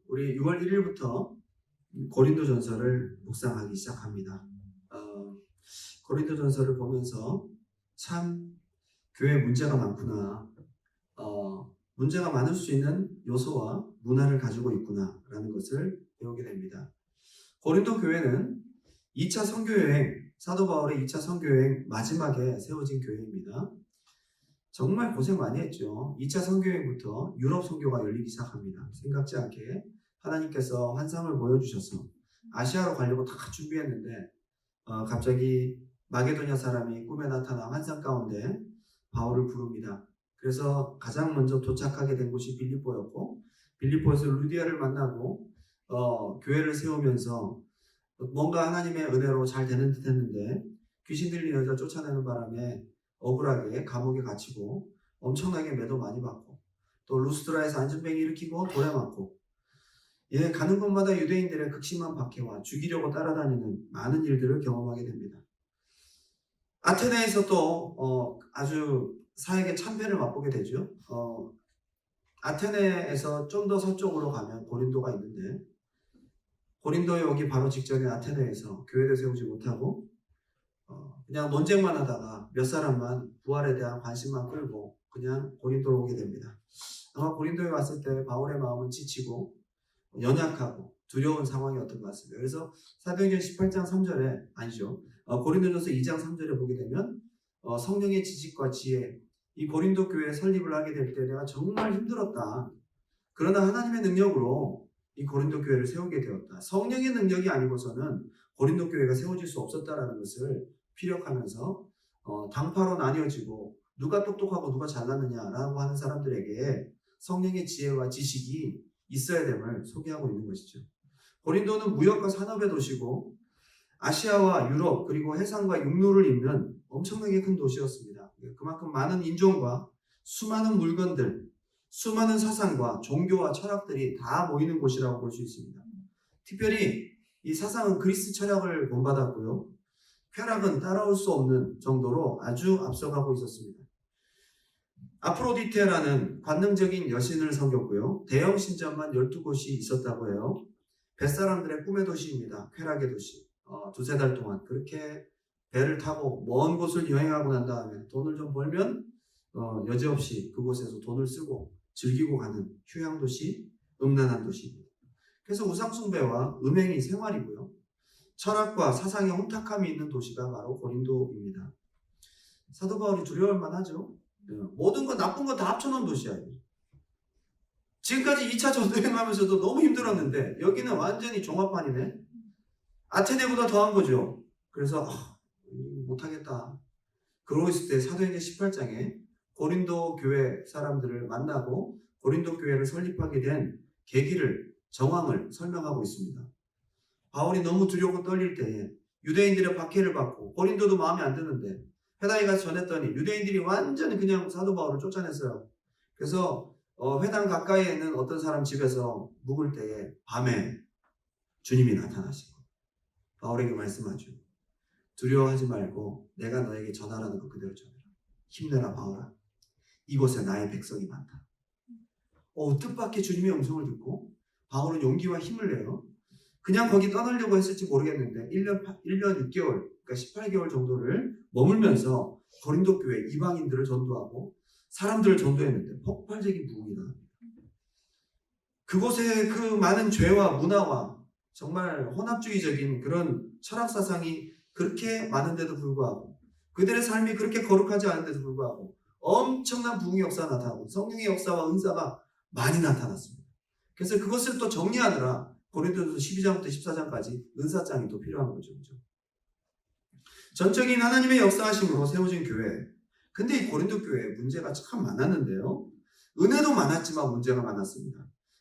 우리 6월 1일부터 고린도전서를 묵상하기 시작합니다. 고린도전서를 보면서 참 교회에 문제가 많구나, 문제가 많을 수 있는 요소와 문화를 가지고 있구나라는 것을 배우게 됩니다. 고린도 교회는 2차 선교여행, 사도 바울의 2차 선교여행 마지막에 세워진 교회입니다. 정말 고생 많이 했죠. 2차 선교여행부터 유럽 선교가 열리기 시작합니다. 생각지 않게 하나님께서 환상을 보여주셔서 아시아로 가려고 다 준비했는데 갑자기 마게도냐 사람이 꿈에 나타나 환상 가운데 바울을 부릅니다. 그래서 가장 먼저 도착하게 된 곳이 빌립보였고, 빌립보에서 루디아를 만나고 교회를 세우면서 뭔가 하나님의 은혜로 잘 되는 듯 했는데 귀신 들린 여자 쫓아내는 바람에 억울하게 감옥에 갇히고 엄청나게 매도 많이 받고, 또 루스드라에서 안전뱅이 일으키고 돌에 맞고, 가는 곳마다 유대인들의 극심한 박해와 죽이려고 따라다니는 많은 일들을 경험하게 됩니다. 아테네에서 또 아주 사역의 참패를 맛보게 되죠. 아테네에서 좀 더 서쪽으로 가면 고린도가 있는데, 고린도에 오기 바로 직전에 아테네에서 교회를 세우지 못하고 그냥 논쟁만 하다가 몇 사람만 부활에 대한 관심만 끌고 그냥 고린도로 오게 됩니다. 아마 고린도에 왔을 때 바울의 마음은 지치고 연약하고 두려운 상황이었던 것 같습니다. 그래서 사도행전 18장 3절에 아니죠. 고린도전서 2장 3절에 보게 되면 성령의 지식과 지혜, 이 고린도 교회 설립을 하게 될 때 내가 정말 힘들었다. 그러나 하나님의 능력으로 이 고린도 교회를 세우게 되었다. 성령의 능력이 아니고서는 고린도 교회가 세워질 수 없었다라는 것을 피력하면서 당파로 나뉘어지고 누가 똑똑하고 누가 잘났느냐라고 하는 사람들에게 성령의 지혜와 지식이 있어야 됨을 소개하고 있는 것이죠. 고린도는 무역과 산업의 도시고 아시아와 유럽 그리고 해상과 육로를 잇는 엄청나게 큰 도시였습니다. 그만큼 많은 인종과 수많은 물건들, 수많은 사상과 종교와 철학들이 다 모이는 곳이라고 볼 수 있습니다. 특별히 이 사상은 그리스 철학을 본받았고요. 쾌락은 따라올 수 없는 정도로 아주 앞서가고 있었습니다. 아프로디테라는 관능적인 여신을 섬겼고요. 대형 신전만 12곳이 있었다고 해요. 뱃사람들의 꿈의 도시입니다. 쾌락의 도시. 두세 달 동안 그렇게 배를 타고 먼 곳을 여행하고 난 다음에 돈을 좀 벌면 여지없이 그곳에서 돈을 쓰고 즐기고 가는 휴양도시, 음란한 도시입니다. 그래서 우상숭배와 음행이 생활이고요. 철학과 사상의 혼탁함이 있는 도시가 바로 고린도입니다. 사도 바울이 두려울 만하죠. 모든 것 나쁜 거 다 합쳐놓은 도시야. 지금까지 2차 전도행하면서도 너무 힘들었는데 여기는 완전히 종합반이네. 아테네보다 더한 거죠. 그래서 못하겠다. 그러고 있을 때 사도행전 18장에 고린도 교회 사람들을 만나고 고린도 교회를 설립하게 된 계기를, 정황을 설명하고 있습니다. 바울이 너무 두렵고 떨릴 때에 유대인들의 박해를 받고 고린도도 마음에 안 드는데 회당에 가서 전했더니 유대인들이 완전히 그냥 사도 바울을 쫓아냈어요. 그래서 회당 가까이에 있는 어떤 사람 집에서 묵을 때에 밤에 주님이 나타나시고 바울에게 말씀하죠. 두려워하지 말고 내가 너에게 전하라는 것 그대로 전해라. 힘내라 바울아. 이곳에 나의 백성이 많다. 뜻밖의 주님의 음성을 듣고 바울은 용기와 힘을 내요. 그냥 거기 떠나려고 했을지 모르겠는데 1년 6개월, 그러니까 18개월 정도를 머물면서 고린도 교회 이방인들을 전도하고 사람들을 전도했는데 폭발적인 부흥이 나. 그곳에 그 많은 죄와 문화와 정말 혼합주의적인 그런 철학 사상이 그렇게 많은데도 불구하고 그들의 삶이 그렇게 거룩하지 않은데도 불구하고 엄청난 부흥의 역사가 나타나고 성령의 역사와 은사가 많이 나타났습니다. 그래서 그것을 또 정리하느라 고린도전서 12장부터 14장까지 은사장이 또 필요한 거죠. 그렇죠? 전적인 하나님의 역사하심으로 세워진 교회. 근데 이 고린도 교회에 문제가 참 많았는데요. 은혜도 많았지만 문제가 많았습니다.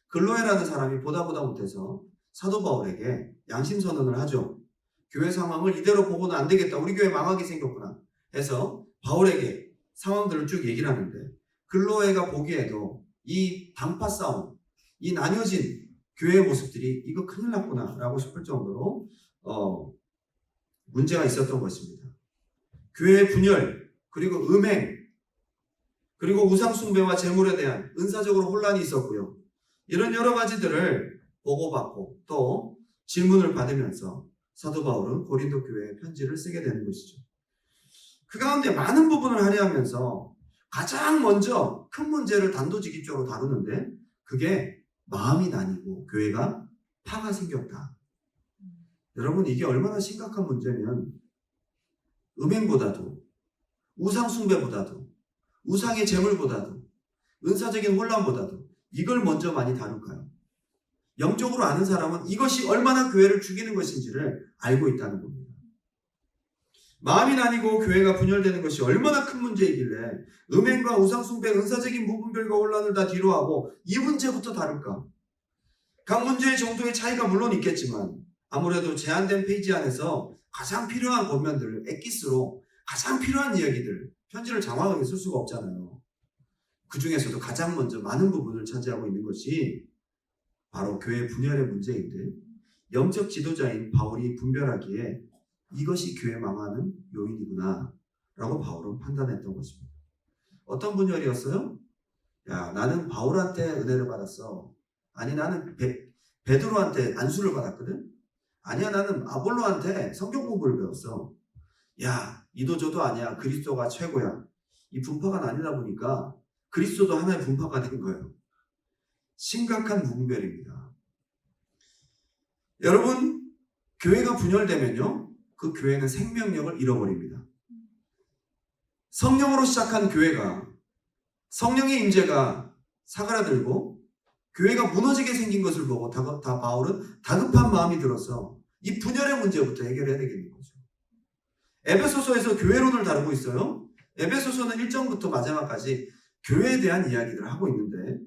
글로에라는 사람이 보다 못해서 사도 바울에게 양심선언을 하죠. 교회 상황을 이대로 보고는 안 되겠다. 우리 교회 망하게 생겼구나 해서 바울에게 상황들을 쭉 얘기를 하는데, 글로에가 보기에도 이 당파 싸움, 이 나뉘어진 교회의 모습들이 이거 큰일 났구나 라고 싶을 정도로 문제가 있었던 것입니다. 교회의 분열, 그리고 음행, 그리고 우상숭배와 재물에 대한 은사적으로 혼란이 있었고요. 이런 여러 가지들을 보고받고 또 질문을 받으면서 사도 바울은 고린도 교회에 편지를 쓰게 되는 것이죠. 그 가운데 많은 부분을 할애하면서 가장 먼저 큰 문제를 단도직입적으로 다루는데 그게 마음이 나뉘고 교회가 파가 생겼다. 여러분 이게 얼마나 심각한 문제면 음행보다도 우상숭배보다도 우상의 제물보다도 은사적인 혼란보다도 이걸 먼저 많이 다룰까요? 영적으로 아는 사람은 이것이 얼마나 교회를 죽이는 것인지를 알고 있다는 겁니다. 마음이 나뉘고 교회가 분열되는 것이 얼마나 큰 문제이길래 음행과 우상숭배, 은사적인 무분별과 혼란을 다 뒤로하고 이 문제부터 다룰까? 각 문제의 정도의 차이가 물론 있겠지만 아무래도 제한된 페이지 안에서 가장 필요한 권면들을 엑기스로 가장 필요한 이야기들, 편지를 장황하게 쓸 수가 없잖아요. 그 중에서도 가장 먼저 많은 부분을 차지하고 있는 것이 바로 교회 분열의 문제인데 영적 지도자인 바울이 분별하기에 이것이 교회 망하는 요인이구나 라고 바울은 판단했던 것입니다. 어떤 분열이었어요? 야, 나는 바울한테 은혜를 받았어. 아니 나는 베드로한테 안수를 받았거든. 아니야 나는 아볼로한테 성경 공부를 배웠어. 야, 이도 저도 아니야. 그리스도가 최고야. 이 분파가 나뉘다 보니까 그리스도도 하나의 분파가 된 거예요. 심각한 무분별입니다. 여러분, 교회가 분열되면요, 그 교회는 생명력을 잃어버립니다. 성령으로 시작한 교회가 성령의 임재가 사그라들고 교회가 무너지게 생긴 것을 보고 바울은 다급한 마음이 들어서 이 분열의 문제부터 해결해야 되겠는 거죠. 에베소서에서 교회론을 다루고 있어요. 에베소서는 1장부터 마지막까지 교회에 대한 이야기들을 하고 있는데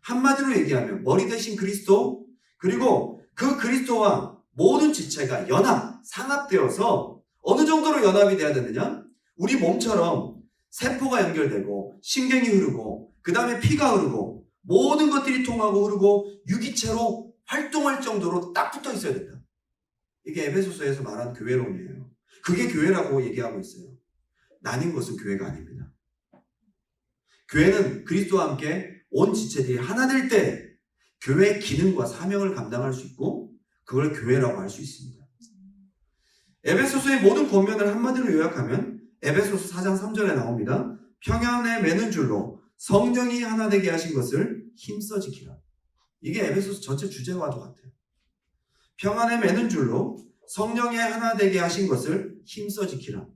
한마디로 얘기하면 머리 대신 그리스도 그리고 그 그리스도와 모든 지체가 상합되어서 어느 정도로 연합이 돼야 되느냐? 우리 몸처럼 세포가 연결되고 신경이 흐르고 그 다음에 피가 흐르고 모든 것들이 통하고 흐르고 유기체로 활동할 정도로 딱 붙어 있어야 된다. 이게 에베소서에서 말한 교회론이에요. 그게 교회라고 얘기하고 있어요. 나뉜 것은 교회가 아닙니다. 교회는 그리스도와 함께 온 지체들이 하나 될 때 교회의 기능과 사명을 감당할 수 있고 그걸 교회라고 할 수 있습니다. 에베소서의 모든 권면을 한마디로 요약하면 에베소서 4장 3절에 나옵니다. 평안에 매는 줄로 성령이 하나 되게 하신 것을 힘써 지키라. 이게 에베소서 전체 주제와도 같아요. 평안에 매는 줄로 성령이 하나 되게 하신 것을 힘써 지키라.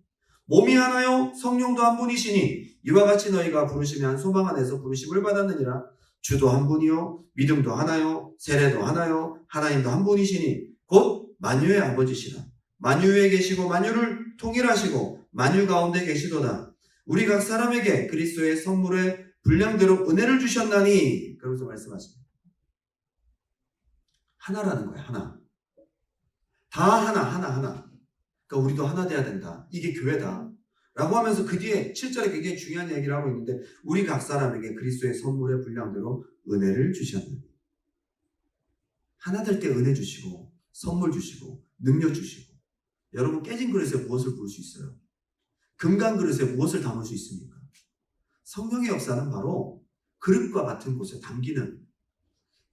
몸이 하나요 성령도 한 분이시니 이와 같이 너희가 부르심의 한 소망 안에서 부르심을 받았느니라. 주도 한 분이요 믿음도 하나요 세례도 하나요 하나님도 한 분이시니 곧 만유의 아버지시라. 만유 위에 계시고 만유를 통일하시고 만유 가운데 계시도다. 우리 각 사람에게 그리스도의 선물의 분량대로 은혜를 주셨나니 그러면서 말씀하십니다. 하나라는 거예요. 하나. 다 하나. 그러니까 우리도 하나 돼야 된다. 이게 교회다. 라고 하면서 그 뒤에 7절에 굉장히 중요한 얘기를 하고 있는데 우리 각 사람에게 그리스도의 선물의 분량대로 은혜를 주셨나니. 하나 될 때 은혜 주시고 선물 주시고 능력 주시고 여러분 깨진 그릇에 무엇을 부을 수 있어요? 금강 그릇에 무엇을 담을 수 있습니까? 성령의 역사는 바로 그릇과 같은 곳에 담기는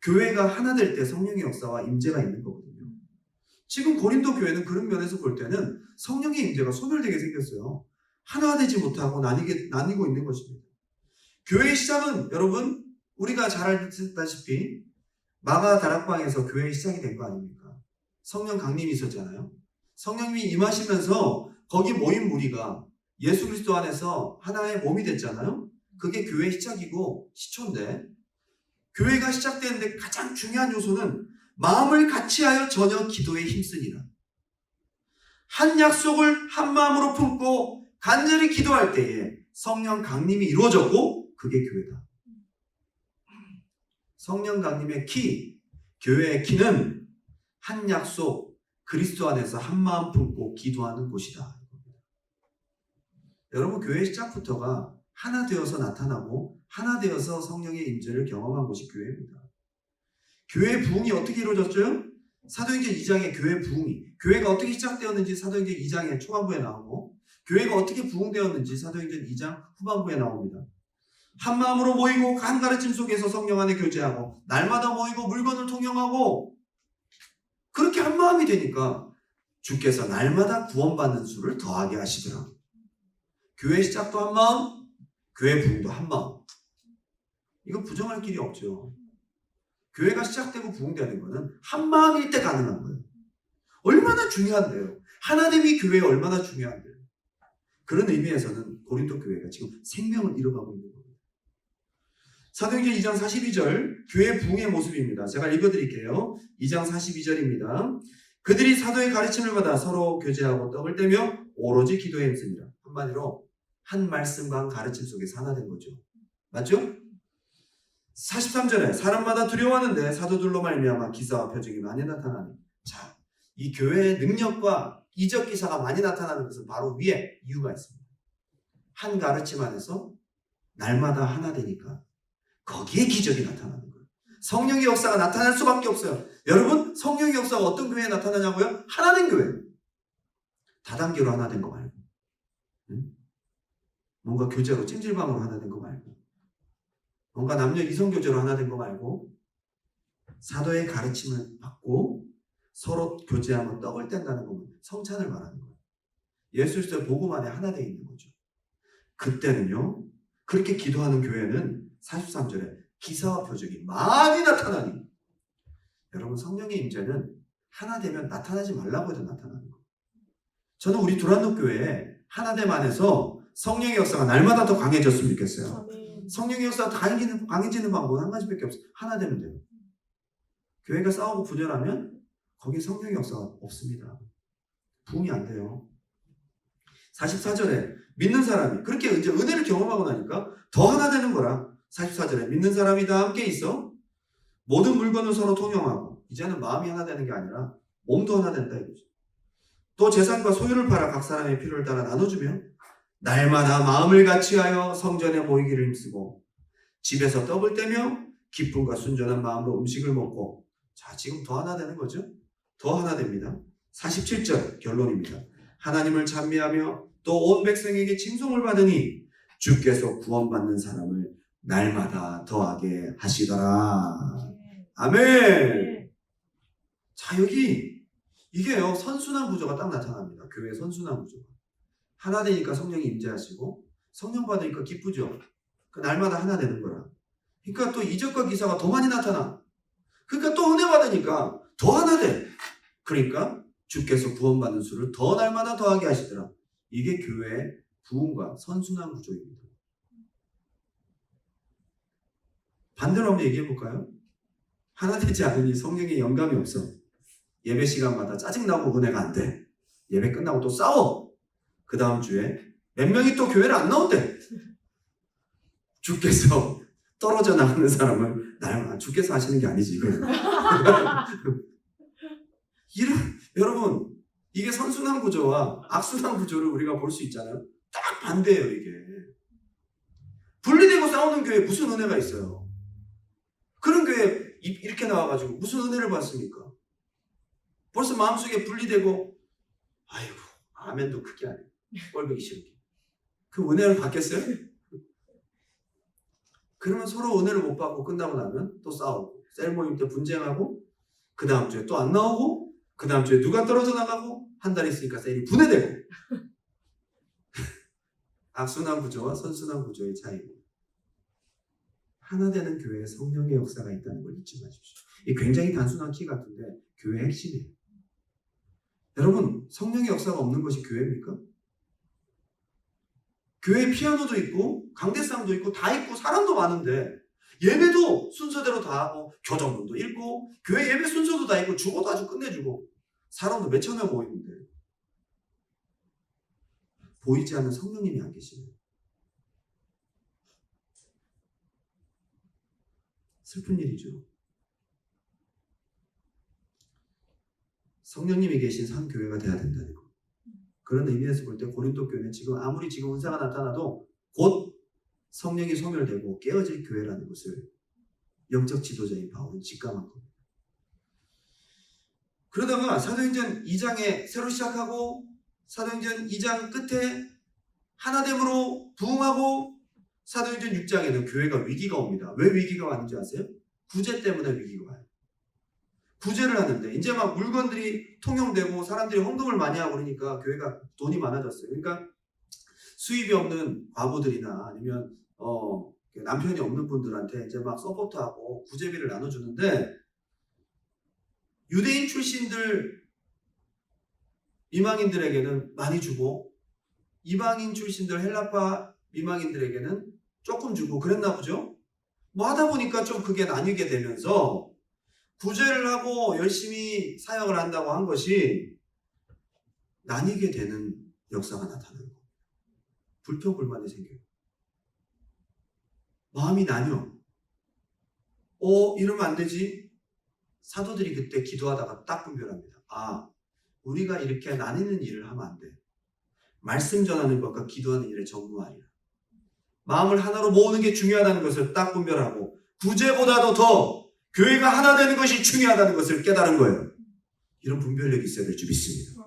교회가 하나 될 때 성령의 역사와 임재가 있는 거거든요. 지금 고린도 교회는 그런 면에서 볼 때는 성령의 임재가 소멸되게 생겼어요. 하나 되지 못하고 나뉘고 있는 것입니다. 교회의 시작은 여러분 우리가 잘 알다시피 마가 다락방에서 교회의 시작이 된 거 아닙니까? 성령 강림이 있었잖아요. 성령님이 임하시면서 거기 모인 무리가 예수 그리스도 안에서 하나의 몸이 됐잖아요. 그게 교회의 시작이고 시초인데 교회가 시작되는데 가장 중요한 요소는 마음을 같이하여 전혀 기도에 힘쓰니라. 한 약속을 한 마음으로 품고 간절히 기도할 때에 성령 강림이 이루어졌고 그게 교회다. 성령 강림의 키, 교회의 키는 한 약속, 그리스도 안에서 한 마음 품고 기도하는 곳이다. 여러분 교회의 시작부터가 하나 되어서 나타나고 하나 되어서 성령의 임재를 경험한 곳이 교회입니다. 교회의 부흥이 어떻게 이루어졌죠? 사도행전 2장의 교회 부흥이 교회가 어떻게 시작되었는지 사도행전 2장의 초반부에 나오고 교회가 어떻게 부흥되었는지 사도행전 2장 후반부에 나옵니다. 한 마음으로 모이고 한 가르침 속에서 성령 안에 교제하고 날마다 모이고 물건을 통용하고 그렇게 한 마음이 되니까 주께서 날마다 구원받는 수를 더하게 하시더라. 교회 시작도 한 마음, 교회 부흥도 한 마음. 이거 부정할 길이 없죠. 교회가 시작되고 부흥되는 거는 한 마음일 때 가능한 거예요. 얼마나 중요한데요. 하나님이 교회에 얼마나 중요한데요. 그런 의미에서는 고린도 교회가 지금 생명을 잃어가고 있는 겁니다. 사도행전 2장 42절 교회 부흥의 모습입니다. 제가 읽어드릴게요. 2장 42절입니다. 그들이 사도의 가르침을 받아 서로 교제하고 떡을 떼며 오로지 기도에 힘씁니다. 한마디로 한 말씀과 한 가르침 속에서 하나 된 거죠. 맞죠? 43절에 사람마다 두려워하는데 사도들로 말미암아 기사와 표적이 많이 나타나니. 자, 이 교회의 능력과 이적 기사가 많이 나타나는 것은 바로 위에 이유가 있습니다. 한 가르침 안에서 날마다 하나 되니까 거기에 기적이 나타나는 거예요. 성령의 역사가 나타날 수밖에 없어요. 여러분, 성령의 역사가 어떤 교회에 나타나냐고요? 하나 된 교회. 다단계로 하나 된 거 말고, 뭔가 교제로 찜질방으로 하나 된 거 말고, 뭔가 남녀 이성 교제로 하나 된 거 말고, 사도의 가르침을 받고 서로 교제하며 떡을 뗀다는 거면 성찬을 말하는 거예요. 예수 그리스도의 복음 안에 하나 되어 있는 거죠. 그때는요, 그렇게 기도하는 교회는 43절에 기사와 표적이 많이 나타나니. 여러분, 성령의 임재는 하나 되면 나타나지 말라고 해도 나타나는 거예요. 저는 우리 두란노 교회에 하나됨 안에서 성령의 역사가 날마다 더 강해졌으면 좋겠어요. 성령의 역사가 강해지는 방법은 한 가지밖에 없어요. 하나 되면 돼요. 교회가 싸우고 분열하면 거기에 성령의 역사가 없습니다. 부흥이 안 돼요. 44절에 믿는 사람이 그렇게 이제 은혜를 경험하고 나니까 더 하나 되는 거라. 44절에 믿는 사람이 다 함께 있어 모든 물건을 서로 통용하고, 이제는 마음이 하나 되는 게 아니라 몸도 하나 된다 이거죠. 또 재산과 소유를 팔아 각 사람의 필요를 따라 나눠주며 날마다 마음을 같이하여 성전에 모이기를 힘쓰고 집에서 떡을 떼며 기쁨과 순전한 마음으로 음식을 먹고. 자, 지금 더 하나 되는 거죠. 더 하나 됩니다. 47절 결론입니다. 하나님을 찬미하며 또 온 백성에게 칭송을 받으니 주께서 구원받는 사람을 날마다 더하게 하시더라. 아멘. 자, 여기 이게요, 선순환 구조가 딱 나타납니다. 교회의 선순환 구조가. 하나 되니까 성령이 임재하시고 성령 받으니까 기쁘죠. 그 날마다 하나 되는 거라. 그러니까 또 이적과 기사가 더 많이 나타나. 그러니까 또 은혜 받으니까 더 하나 돼. 그러니까 주께서 구원받는 수를 더 날마다 더하게 하시더라. 이게 교회의 부흥과 선순환 구조입니다. 반대로 한번 얘기해 볼까요? 하나 되지 않으니 성령의 영감이 없어. 예배 시간마다 짜증나고 은혜가 안 돼. 예배 끝나고 또 싸워. 그 다음 주에 몇 명이 또 교회를 안 나온대. 주께서 떨어져 나가는 사람을 주께서 하시는 게 아니지 이거. 여러분, 이게 선순환 구조와 악순환 구조를 우리가 볼 수 있잖아요. 딱 반대예요 이게. 분리되고 싸우는 교회에 무슨 은혜가 있어요? 그런 교회 이렇게 나와가지고 무슨 은혜를 받습니까? 벌써 마음속에 분리되고, 아이고 아멘도 크게 안 해. 꼴보기 싫게. 그 은혜를 받겠어요? 그러면 서로 은혜를 못 받고 끝나고 나면 또 싸우고, 셀 모임 때 분쟁하고, 그 다음 주에 또 안 나오고, 그 다음 주에 누가 떨어져 나가고, 한 달 있으니까 셀이 분해되고. 악순환 구조와 선순환 구조의 차이입니다. 하나 되는 교회에 성령의 역사가 있다는 걸 잊지 마십시오. 이 굉장히 단순한 키 같은데 교회의 핵심이에요. 여러분, 성령의 역사가 없는 것이 교회입니까? 교회에 피아노도 있고 강대상도 있고 다 있고 사람도 많은데 예배도 순서대로 다 하고 교정문도 읽고 교회 예배 순서도 다 있고 주보도 아주 끝내주고 사람도 몇천 명 모이는데 보이지 않는 성령님이 안 계시네요. 슬픈 일이죠. 성령님이 계신 산 교회가 돼야 된다는 거. 그런 의미에서 볼 때 고린도 교회는 지금 아무리 지금 은사가 나타나도 곧 성령이 소멸되고 깨어질 교회라는 것을 영적 지도자인 바울은 직감한 겁니다. 그러다가 사도행전 2장에 새로 시작하고 사도행전 2장 끝에 하나됨으로 부흥하고 사도행전 6장에는 교회가 위기가 옵니다. 왜 위기가 왔는지 아세요? 구제 때문에 위기가 와요. 구제를 하는데 이제 막 물건들이 통용되고 사람들이 헌금을 많이 하고 그러니까 교회가 돈이 많아졌어요. 그러니까 수입이 없는 과부들이나 아니면 남편이 없는 분들한테 이제 막 서포트하고 구제비를 나눠주는데 유대인 출신들 이방인들에게는 많이 주고 이방인 출신들 헬라파 이방인들에게는 조금 주고 그랬나 보죠. 뭐 하다 보니까 좀 그게 나뉘게 되면서 구제를 하고 열심히 사역을 한다고 한 것이 나뉘게 되는 역사가 나타나는 거예요. 불평불만이 생겨요. 마음이 나뉘어. 이러면 안 되지. 사도들이 그때 기도하다가 딱 분별합니다. 우리가 이렇게 나뉘는 일을 하면 안 돼. 말씀 전하는 것과 기도하는 일에 전무하리라. 마음을 하나로 모으는 게 중요하다는 것을 딱 분별하고 구제보다도 더 교회가 하나 되는 것이 중요하다는 것을 깨달은 거예요. 이런 분별력이 있어야 될 줄 믿습니다.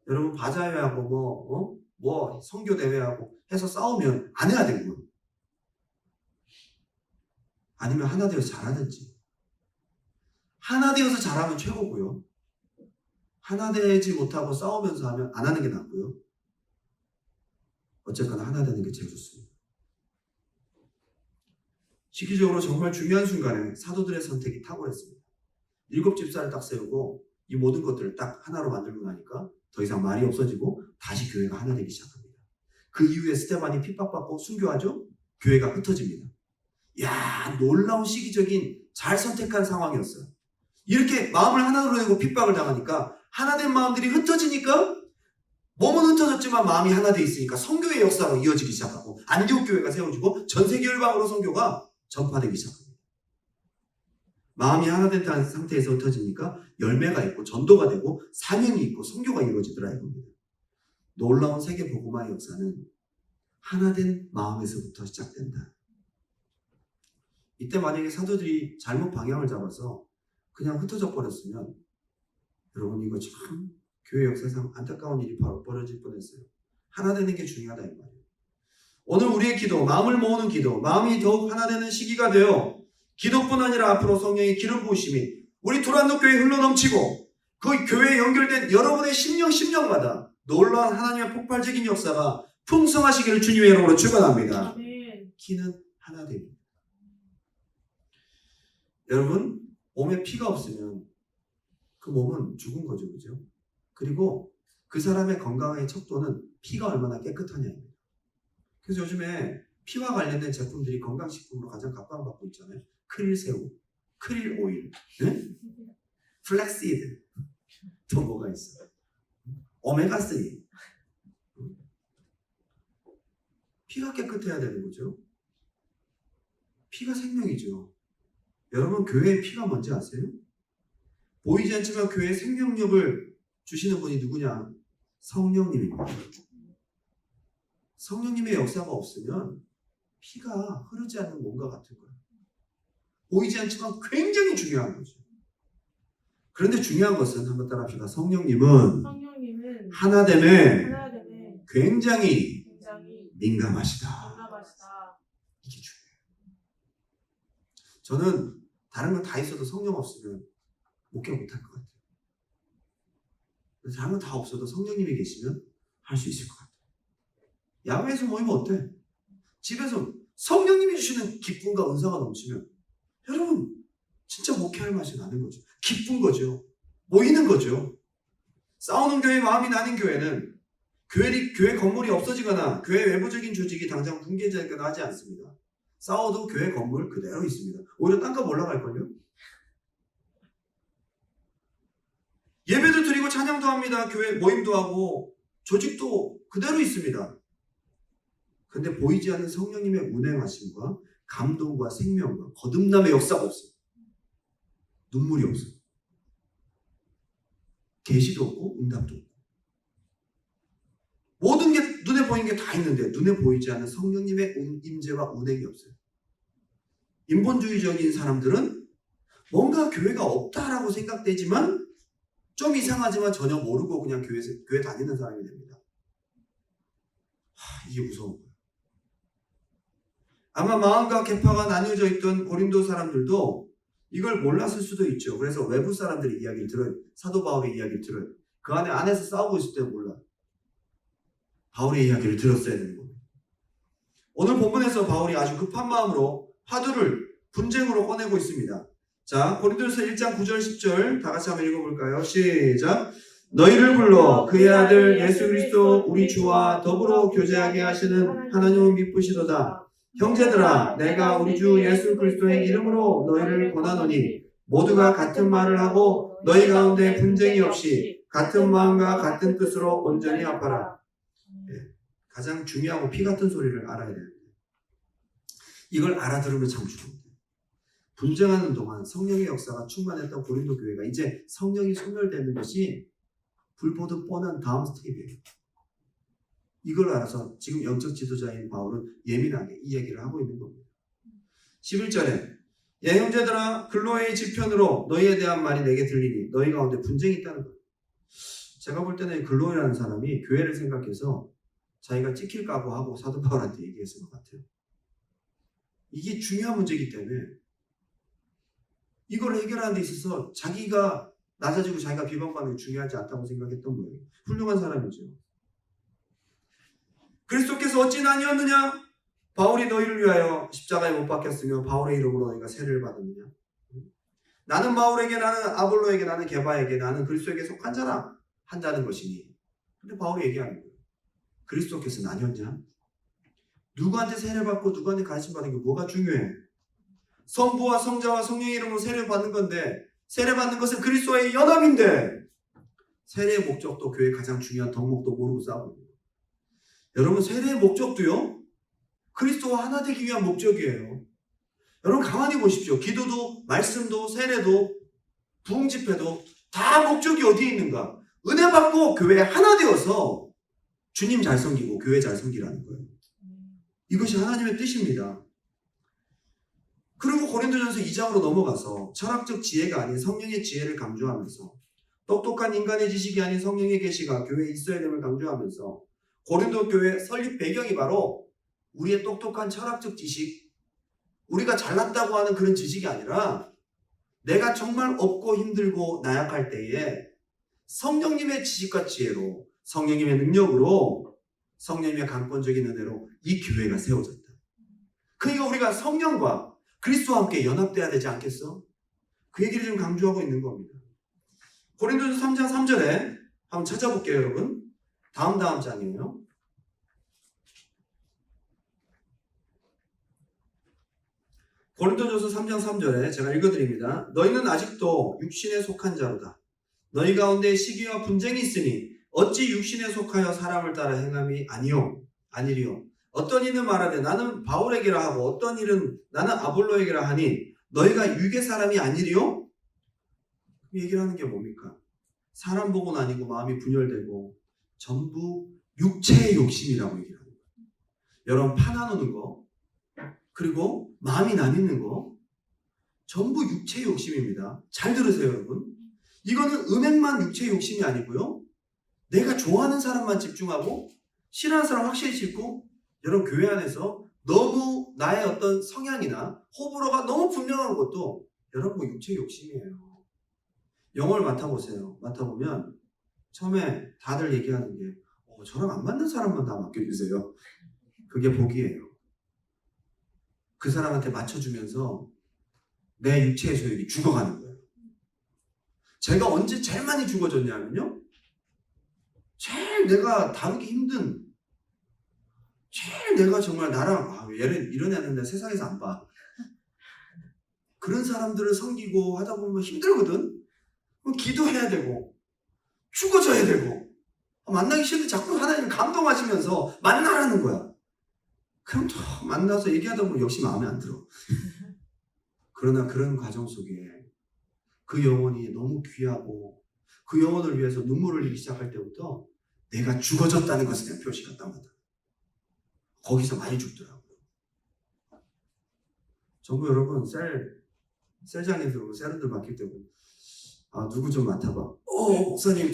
여러분 바자회하고 선교대회하고 해서 싸우면 안 해야 되고요. 아니면 하나 되어서 잘하든지. 하나 되어서 잘하면 최고고요. 하나 되지 못하고 싸우면서 하면 안 하는 게 낫고요. 어쨌거나 하나 되는 게 제일 좋습니다. 시기적으로 정말 중요한 순간에 사도들의 선택이 탁월했습니다. 7 집사를 딱 세우고 이 모든 것들을 딱 하나로 만들고 나니까 더 이상 말이 없어지고 다시 교회가 하나 되기 시작합니다. 그 이후에 스데반이 핍박받고 순교하죠? 교회가 흩어집니다. 놀라운 시기적인 잘 선택한 상황이었어요. 이렇게 마음을 하나로 내고 핍박을 당하니까 하나된 마음들이 흩어지니까 몸은 흩어졌지만 마음이 하나 돼 있으니까 선교의 역사로 이어지기 시작하고 안디옥 교회가 세워지고 전 세계 열방으로 선교가 전파되기 시작합니다. 마음이 하나 된 상태에서 흩어지니까 열매가 있고 전도가 되고 사명이 있고 선교가 이루어지더라 이겁니다. 놀라운 세계 복음화의 역사는 하나 된 마음에서부터 시작된다. 이때 만약에 사도들이 잘못 방향을 잡아서 그냥 흩어져 버렸으면 여러분 이거 참 교회 역사상 안타까운 일이 벌어질 뻔했어요. 하나 되는 게 중요하다 이 말이에요. 오늘 우리의 기도, 마음을 모으는 기도, 마음이 더욱 하나 되는 시기가 되어 기도뿐 아니라 앞으로 성령의 기름 부으심이 우리 두란노 교회에 흘러넘치고 그 교회에 연결된 여러분의 심령마다 놀라운 하나님의 폭발적인 역사가 풍성하시기를 주님의 이름으로 축원합니다. 기는 하나 됩니다. 여러분 몸에 피가 없으면 그 몸은 죽은 거죠, 그죠? 그리고 그 사람의 건강의 척도는 피가 얼마나 깨끗하냐입니다. 그래서 요즘에 피와 관련된 제품들이 건강식품으로 가장 각광받고 있잖아요. 크릴새우, 크릴 오일, 네? 플렉시드, 또 뭐가 있어요? 오메가3. 피가 깨끗해야 되는 거죠. 피가 생명이죠. 여러분 교회의 피가 뭔지 아세요? 보이지 않지만 교회에 생명력을 주시는 분이 누구냐? 성령님입니다. 성령님의 역사가 없으면 피가 흐르지 않는 뭔가 같은 거예요. 보이지 않지만 굉장히 중요한 거죠. 그런데 중요한 것은 한번 따라합시다. 성령님은 하나됨에 굉장히 민감하시다. 이게 중요해요. 저는 다른 건 다 있어도 성령 없으면 목회 못할 것 같아요. 다른 건 다 없어도 성령님이 계시면 할 수 있을 것 같아요. 야외에서 모이면 어때? 집에서 성령님이 주시는 기쁨과 은사가 넘치면 여러분 진짜 목회할 맛이 나는 거죠. 기쁜 거죠. 모이는 거죠. 싸우는 교회, 마음이 나는 교회는 교회 건물이 없어지거나 교회 외부적인 조직이 당장 붕괴되거나 하지 않습니다. 싸워도 교회 건물 그대로 있습니다. 오히려 땅값 올라갈걸요? 예배도 드리고 찬양도 합니다. 교회 모임도 하고 조직도 그대로 있습니다. 근데 보이지 않는 성령님의 운행하심과 감동과 생명과 거듭남의 역사가 없어요. 눈물이 없어요. 계시도 없고 응답도 없고 모든 게 눈에 보이는 게 다 있는데 눈에 보이지 않는 성령님의 임재와 운행이 없어요. 인본주의적인 사람들은 뭔가 교회가 없다라고 생각되지만 좀 이상하지만 전혀 모르고 그냥 교회 다니는 사람이 됩니다. 이게 무서운 거예요. 아마 마음과 계파가 나뉘어져 있던 고린도 사람들도 이걸 몰랐을 수도 있죠. 그래서 외부 사람들의 이야기를 들어요. 사도 바울의 이야기를 들어요. 그 안에서 싸우고 있을 때 몰라. 바울의 이야기를 들었어야 되는 겁니다. 오늘 본문에서 바울이 아주 급한 마음으로 화두를 분쟁으로 꺼내고 있습니다. 자, 고린도전서 1장 9절 10절 다 같이 한번 읽어볼까요? 시작. 너희를 불러 그의 아들 예수 그리스도 우리 주와 더불어 교제하게 하시는 하나님을 미쁘시도다. 형제들아, 내가 우리 주 예수 그리스도의 이름으로 너희를 권하노니 모두가 같은 말을 하고 너희 가운데 분쟁이 없이 같은 마음과 같은 뜻으로 온전히 합하라. 가장 중요하고 피 같은 소리를 알아야 됩니다. 이걸 알아들으면 참 좋습니다. 분쟁하는 동안 성령의 역사가 충만했던 고린도 교회가 이제 성령이 소멸되는 것이 불보듯 뻔한 다음 스텝이에요. 이걸 알아서 지금 영적 지도자인 바울은 예민하게 이 얘기를 하고 있는 겁니다. 11절에 예 형제들아 글로의 지편으로 너희에 대한 말이 내게 들리니 너희 가운데 분쟁이 있다는 거예요. 제가 볼 때는 글로이라는 사람이 교회를 생각해서 자기가 찍힐 각오하고 사도 바울한테 얘기했을 것 같아요. 이게 중요한 문제이기 때문에 이걸 해결하는 데 있어서 자기가 낮아지고 자기가 비방받는 게 중요하지 않다고 생각했던 거예요. 훌륭한 사람이죠. 그리스도께서 어찌 나뉘었느냐? 바울이 너희를 위하여 십자가에 못 박혔으며 바울의 이름으로 너희가 세례를 받았느냐? 나는 바울에게, 나는 아볼로에게, 나는 게바에게, 나는 그리스도에게 속한 자라 한다는 것이니. 근데 바울이 얘기하는 거예요. 그리스도께서 나뉘었냐? 누구한테 세례 받고 누구한테 가르침 받는 게 뭐가 중요해? 성부와 성자와 성령의 이름으로 세례를 받는 건데 세례 받는 것은 그리스도의 연합인데 세례의 목적도 교회의 가장 중요한 덕목도 모르고 싸우고 있는 거예요. 여러분 세례의 목적도요 그리스도와 하나 되기 위한 목적이에요. 여러분 가만히 보십시오. 기도도 말씀도 세례도 부흥 집회도 다 목적이 어디에 있는가? 은혜 받고 교회 하나 되어서 주님 잘 섬기고 교회 잘 섬기라는 거예요. 이것이 하나님의 뜻입니다. 그리고 고린도전서 2장으로 넘어가서 철학적 지혜가 아닌 성령의 지혜를 강조하면서 똑똑한 인간의 지식이 아닌 성령의 계시가 교회에 있어야 됨을 강조하면서 고린도 교회 설립 배경이 바로 우리의 똑똑한 철학적 지식, 우리가 잘났다고 하는 그런 지식이 아니라 내가 정말 없고 힘들고 나약할 때에 성령님의 지식과 지혜로 성령님의 능력으로 성령님의 강권적인 은혜로 이 교회가 세워졌다. 그러니까 우리가 성령과 그리스도와 함께 연합돼야 되지 않겠어? 그 얘기를 지금 강조하고 있는 겁니다. 고린도전서 3장 3절에 한번 찾아볼게요, 여러분. 다음 장이에요. 고린도전서 3장 3절에 제가 읽어드립니다. 너희는 아직도 육신에 속한 자로다. 너희 가운데 시기와 분쟁이 있으니 어찌 육신에 속하여 사람을 따라 행함이 아니리요. 어떤 이는 말하되 나는 바울에게라 하고 어떤 일은 나는 아볼로에게라 하니 너희가 육의 사람이 아니리요? 얘기를 하는 게 뭡니까? 사람 보고는 아니고 마음이 분열되고 전부 육체의 욕심이라고 얘기를 하는 거예요. 여러분 파 나누는 거 그리고 마음이 나뉘는 거 전부 육체의 욕심입니다. 잘 들으세요 여러분. 이거는 음행만 육체의 욕심이 아니고요. 내가 좋아하는 사람만 집중하고 싫어하는 사람 확실히 싫고 여러분 교회 안에서 너무 나의 어떤 성향이나 호불호가 너무 분명한 것도 여러분 뭐 육체의 욕심이에요. 영어를 맡아보세요. 맡아보면 처음에 다들 얘기하는 게 저랑 안 맞는 사람만 다 맡겨주세요. 그게 복이에요. 그 사람한테 맞춰주면서 내 육체의 소욕이 죽어가는 거예요. 제가 언제 제일 많이 죽어졌냐면요. 제일 내가 다루기 힘든 제일 내가 정말 나랑 얘를 이런 애는 내 세상에서 안 봐. 그런 사람들을 섬기고 하다 보면 힘들거든. 기도해야 되고 죽어져야 되고 만나기 싫은데 자꾸 하나님 감동하시면서 만나라는 거야. 그럼 또 만나서 얘기하다 보면 역시 마음에 안 들어. 그러나 그런 과정 속에 그 영혼이 너무 귀하고 그 영혼을 위해서 눈물을 흘리기 시작할 때부터 내가 죽어졌다는 것을 그냥 표시가 땀나다. 거기서 많이 죽더라고요. 전부 여러분 셀장에 들어오고 세른들 맡길 때고 누구 좀 맡아봐. 목사님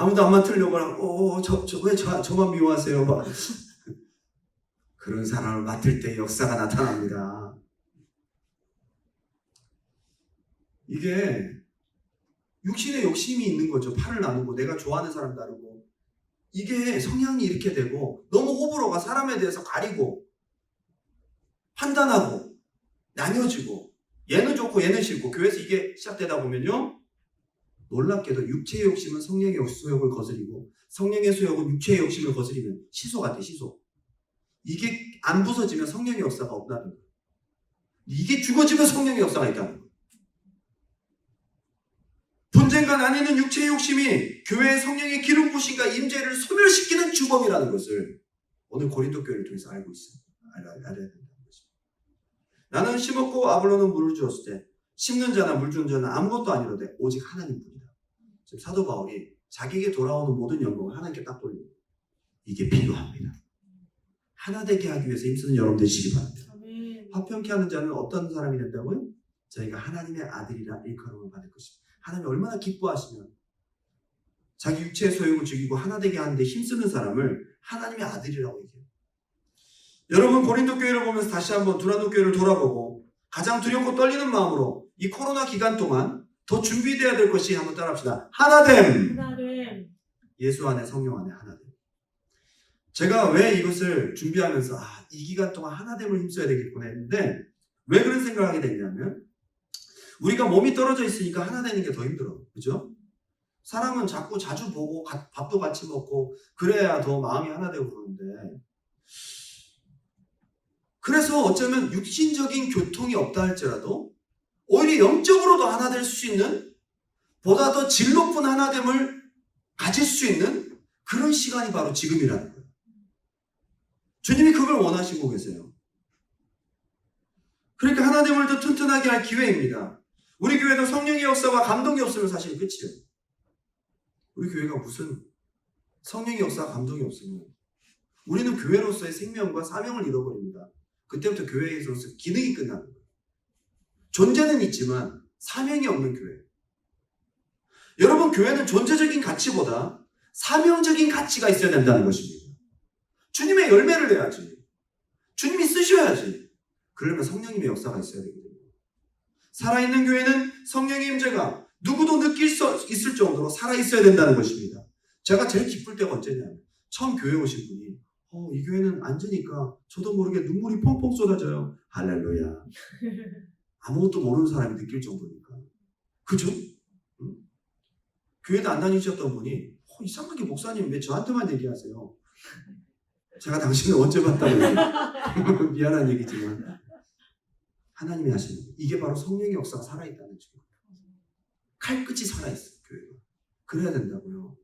아무도 안 맡으려고 하고 왜 저만 미워하세요? 막. 그런 사람을 맡을 때 역사가 나타납니다. 이게 육신의 욕심이 있는 거죠. 팔을 나누고 내가 좋아하는 사람 다르고 이게 성향이 이렇게 되고 너무 호불호가 사람에 대해서 가리고 판단하고 나뉘어지고 얘는 좋고 얘는 싫고 교회에서 이게 시작되다 보면요. 놀랍게도 육체의 욕심은 성령의 수욕을 거스리고 성령의 수욕은 육체의 욕심을 거스리면 시소 같아 시소. 이게 안 부서지면 성령의 역사가 없다는 거예요. 이게 죽어지면 성령의 역사가 있다는 거예요. 분쟁과 나뉘는 육체의 욕심이 교회의 성령의 기름 부심과 임재를 소멸시키는 주범이라는 것을 오늘 고린도 교회를 통해서 알고 있어요. 알아야 된다는 것입니다. 나는 심었고 아볼로는 물을 주었을 때 심는 자나 물 주는 자는 아무것도 아니로되 오직 하나님뿐이다. 지금 사도 바울이 자기에게 돌아오는 모든 영광을 하나님께 딱 돌리고 이게 필요합니다. 하나 되게 하기 위해서 힘쓰는 여러분 되시기 바랍니다. 화평케 하는 자는 어떤 사람이 된다고요? 저희가 하나님의 아들이라 일컬음을 받을 것입니다. 하나님이 얼마나 기뻐하시면 자기 육체의 소욕을 죽이고 하나 되게 하는데 힘쓰는 사람을 하나님의 아들이라고 얘기해요. 여러분 고린도 교회를 보면서 다시 한번 두란노 교회를 돌아보고 가장 두렵고 떨리는 마음으로 이 코로나 기간 동안 더 준비되어야 될 것이 한번 따라합시다. 하나됨. 예수 안에 성령 안에 하나됨. 제가 왜 이것을 준비하면서 이 기간 동안 하나됨을 힘써야 되겠구나 했는데 왜 그런 생각을 하게 됐냐면 우리가 몸이 떨어져 있으니까 하나 되는 게 더 힘들어. 그죠? 사람은 자꾸 자주 보고 밥도 같이 먹고 그래야 더 마음이 하나 되고 그러는데 그래서 어쩌면 육신적인 교통이 없다 할지라도 오히려 영적으로도 하나 될 수 있는 보다 더 질 높은 하나됨을 가질 수 있는 그런 시간이 바로 지금이라는 거예요. 주님이 그걸 원하시고 계세요. 그러니까 하나됨을 더 튼튼하게 할 기회입니다. 우리 교회도 성령의 역사와 감동이 없으면 사실 끝이에요. 우리 교회가 무슨 성령의 역사와 감동이 없으면 우리는 교회로서의 생명과 사명을 잃어버립니다. 그때부터 교회에서로서 기능이 끝나는 거예요. 존재는 있지만 사명이 없는 교회. 여러분 교회는 존재적인 가치보다 사명적인 가치가 있어야 된다는 것입니다. 주님의 열매를 내야지. 주님이 쓰셔야지. 그러면 성령님의 역사가 있어야 되거든요. 살아있는 교회는 성령의 임재가 누구도 느낄 수 있을 정도로 살아있어야 된다는 것입니다. 제가 제일 기쁠 때가 언제냐면 처음 교회 오신 분이 이 교회는 앉으니까 저도 모르게 눈물이 펑펑 쏟아져요. 할렐루야. 아무것도 모르는 사람이 느낄 정도니까. 그죠? 응? 교회도 안 다니셨던 분이 이상하게 목사님 왜 저한테만 얘기하세요? 제가 당신을 언제 봤다고 미안한 얘기지만 하나님이 하시는 거예요. 이게 바로 성령의 역사가 살아있다는 증거. 칼끝이 살아있어요. 교회가. 그래야 된다고요.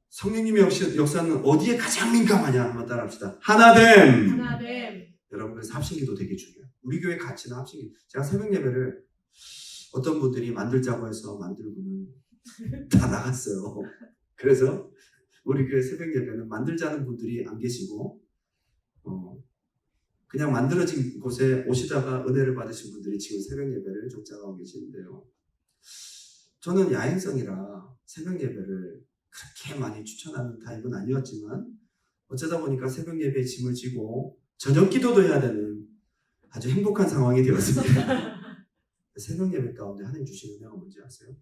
성령님의 역사는 어디에 가장 민감하냐 한번 따라합시다. 하나됨. 여러분 그래서 합심기도 되게 중요해요. 우리 교회 가치는 합심기. 제가 새벽 예배를 어떤 분들이 만들자고 해서 만들고는 다 나갔어요. 그래서 우리 교회 새벽 예배는 만들자는 분들이 안 계시고 그냥 만들어진 곳에 오시다가 은혜를 받으신 분들이 지금 새벽 예배를 족장하고 계시는데요. 저는 야행성이라 새벽 예배를 그렇게 많이 추천하는 타입은 아니었지만 어쩌다 보니까 새벽 예배에 짐을 지고 저녁 기도도 해야 되는 아주 행복한 상황이 되었습니다. 새벽 예배 가운데 하나님 주시는 은혜가 뭔지 아세요?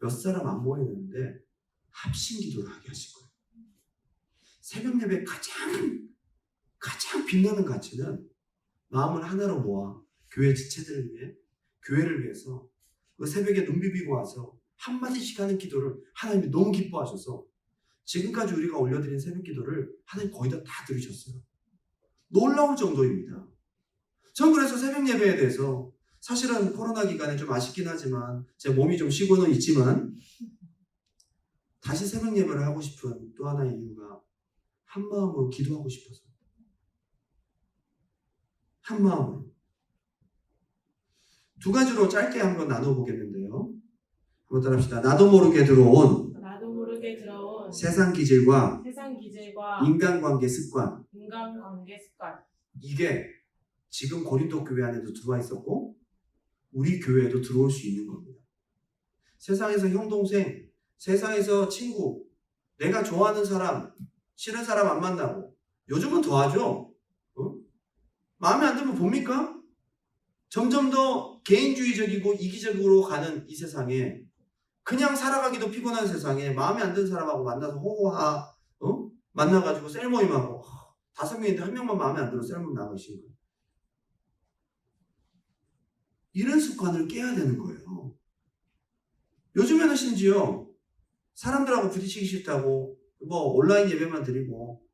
몇 사람 안 모이는데 합심 기도를 하게 하실 거예요. 새벽 예배 가장 빛나는 가치는 마음을 하나로 모아 교회 지체들을 위해 교회를 위해서 그 새벽에 눈 비비고 와서 한마디씩 하는 기도를 하나님이 너무 기뻐하셔서 지금까지 우리가 올려드린 새벽 기도를 하나님 거의 다 들으셨어요. 놀라울 정도입니다. 전 그래서 새벽 예배에 대해서 사실은 코로나 기간에 좀 아쉽긴 하지만 제 몸이 좀 쉬고는 있지만 다시 새벽 예배를 하고 싶은 또 하나의 이유가 한 마음으로 기도하고 싶어서 한 마음으로 두 가지로 짧게 한번 나눠보겠는데요. 한번 따라합시다. 나도 모르게 들어온 세상 기질과 인간관계 습관 이게 지금 고린도 교회 안에도 들어와 있었고 우리 교회에도 들어올 수 있는 겁니다. 세상에서 형, 동생, 세상에서 친구, 내가 좋아하는 사람, 싫은 사람 안 만나고, 요즘은 더 하죠. 마음에 안 들면 봅니까? 점점 더 개인주의적이고 이기적으로 가는 이 세상에, 그냥 살아가기도 피곤한 세상에 마음에 안 드는 사람하고 만나서 호호하, 만나가지고 셀모임하고, 5명인데 1명만 마음에 안 들어 셀모임 나가시는 거예요. 이런 습관을 깨야 되는 거예요. 요즘에는 심지어 사람들하고 부딪히기 싫다고 온라인 예배만 드리고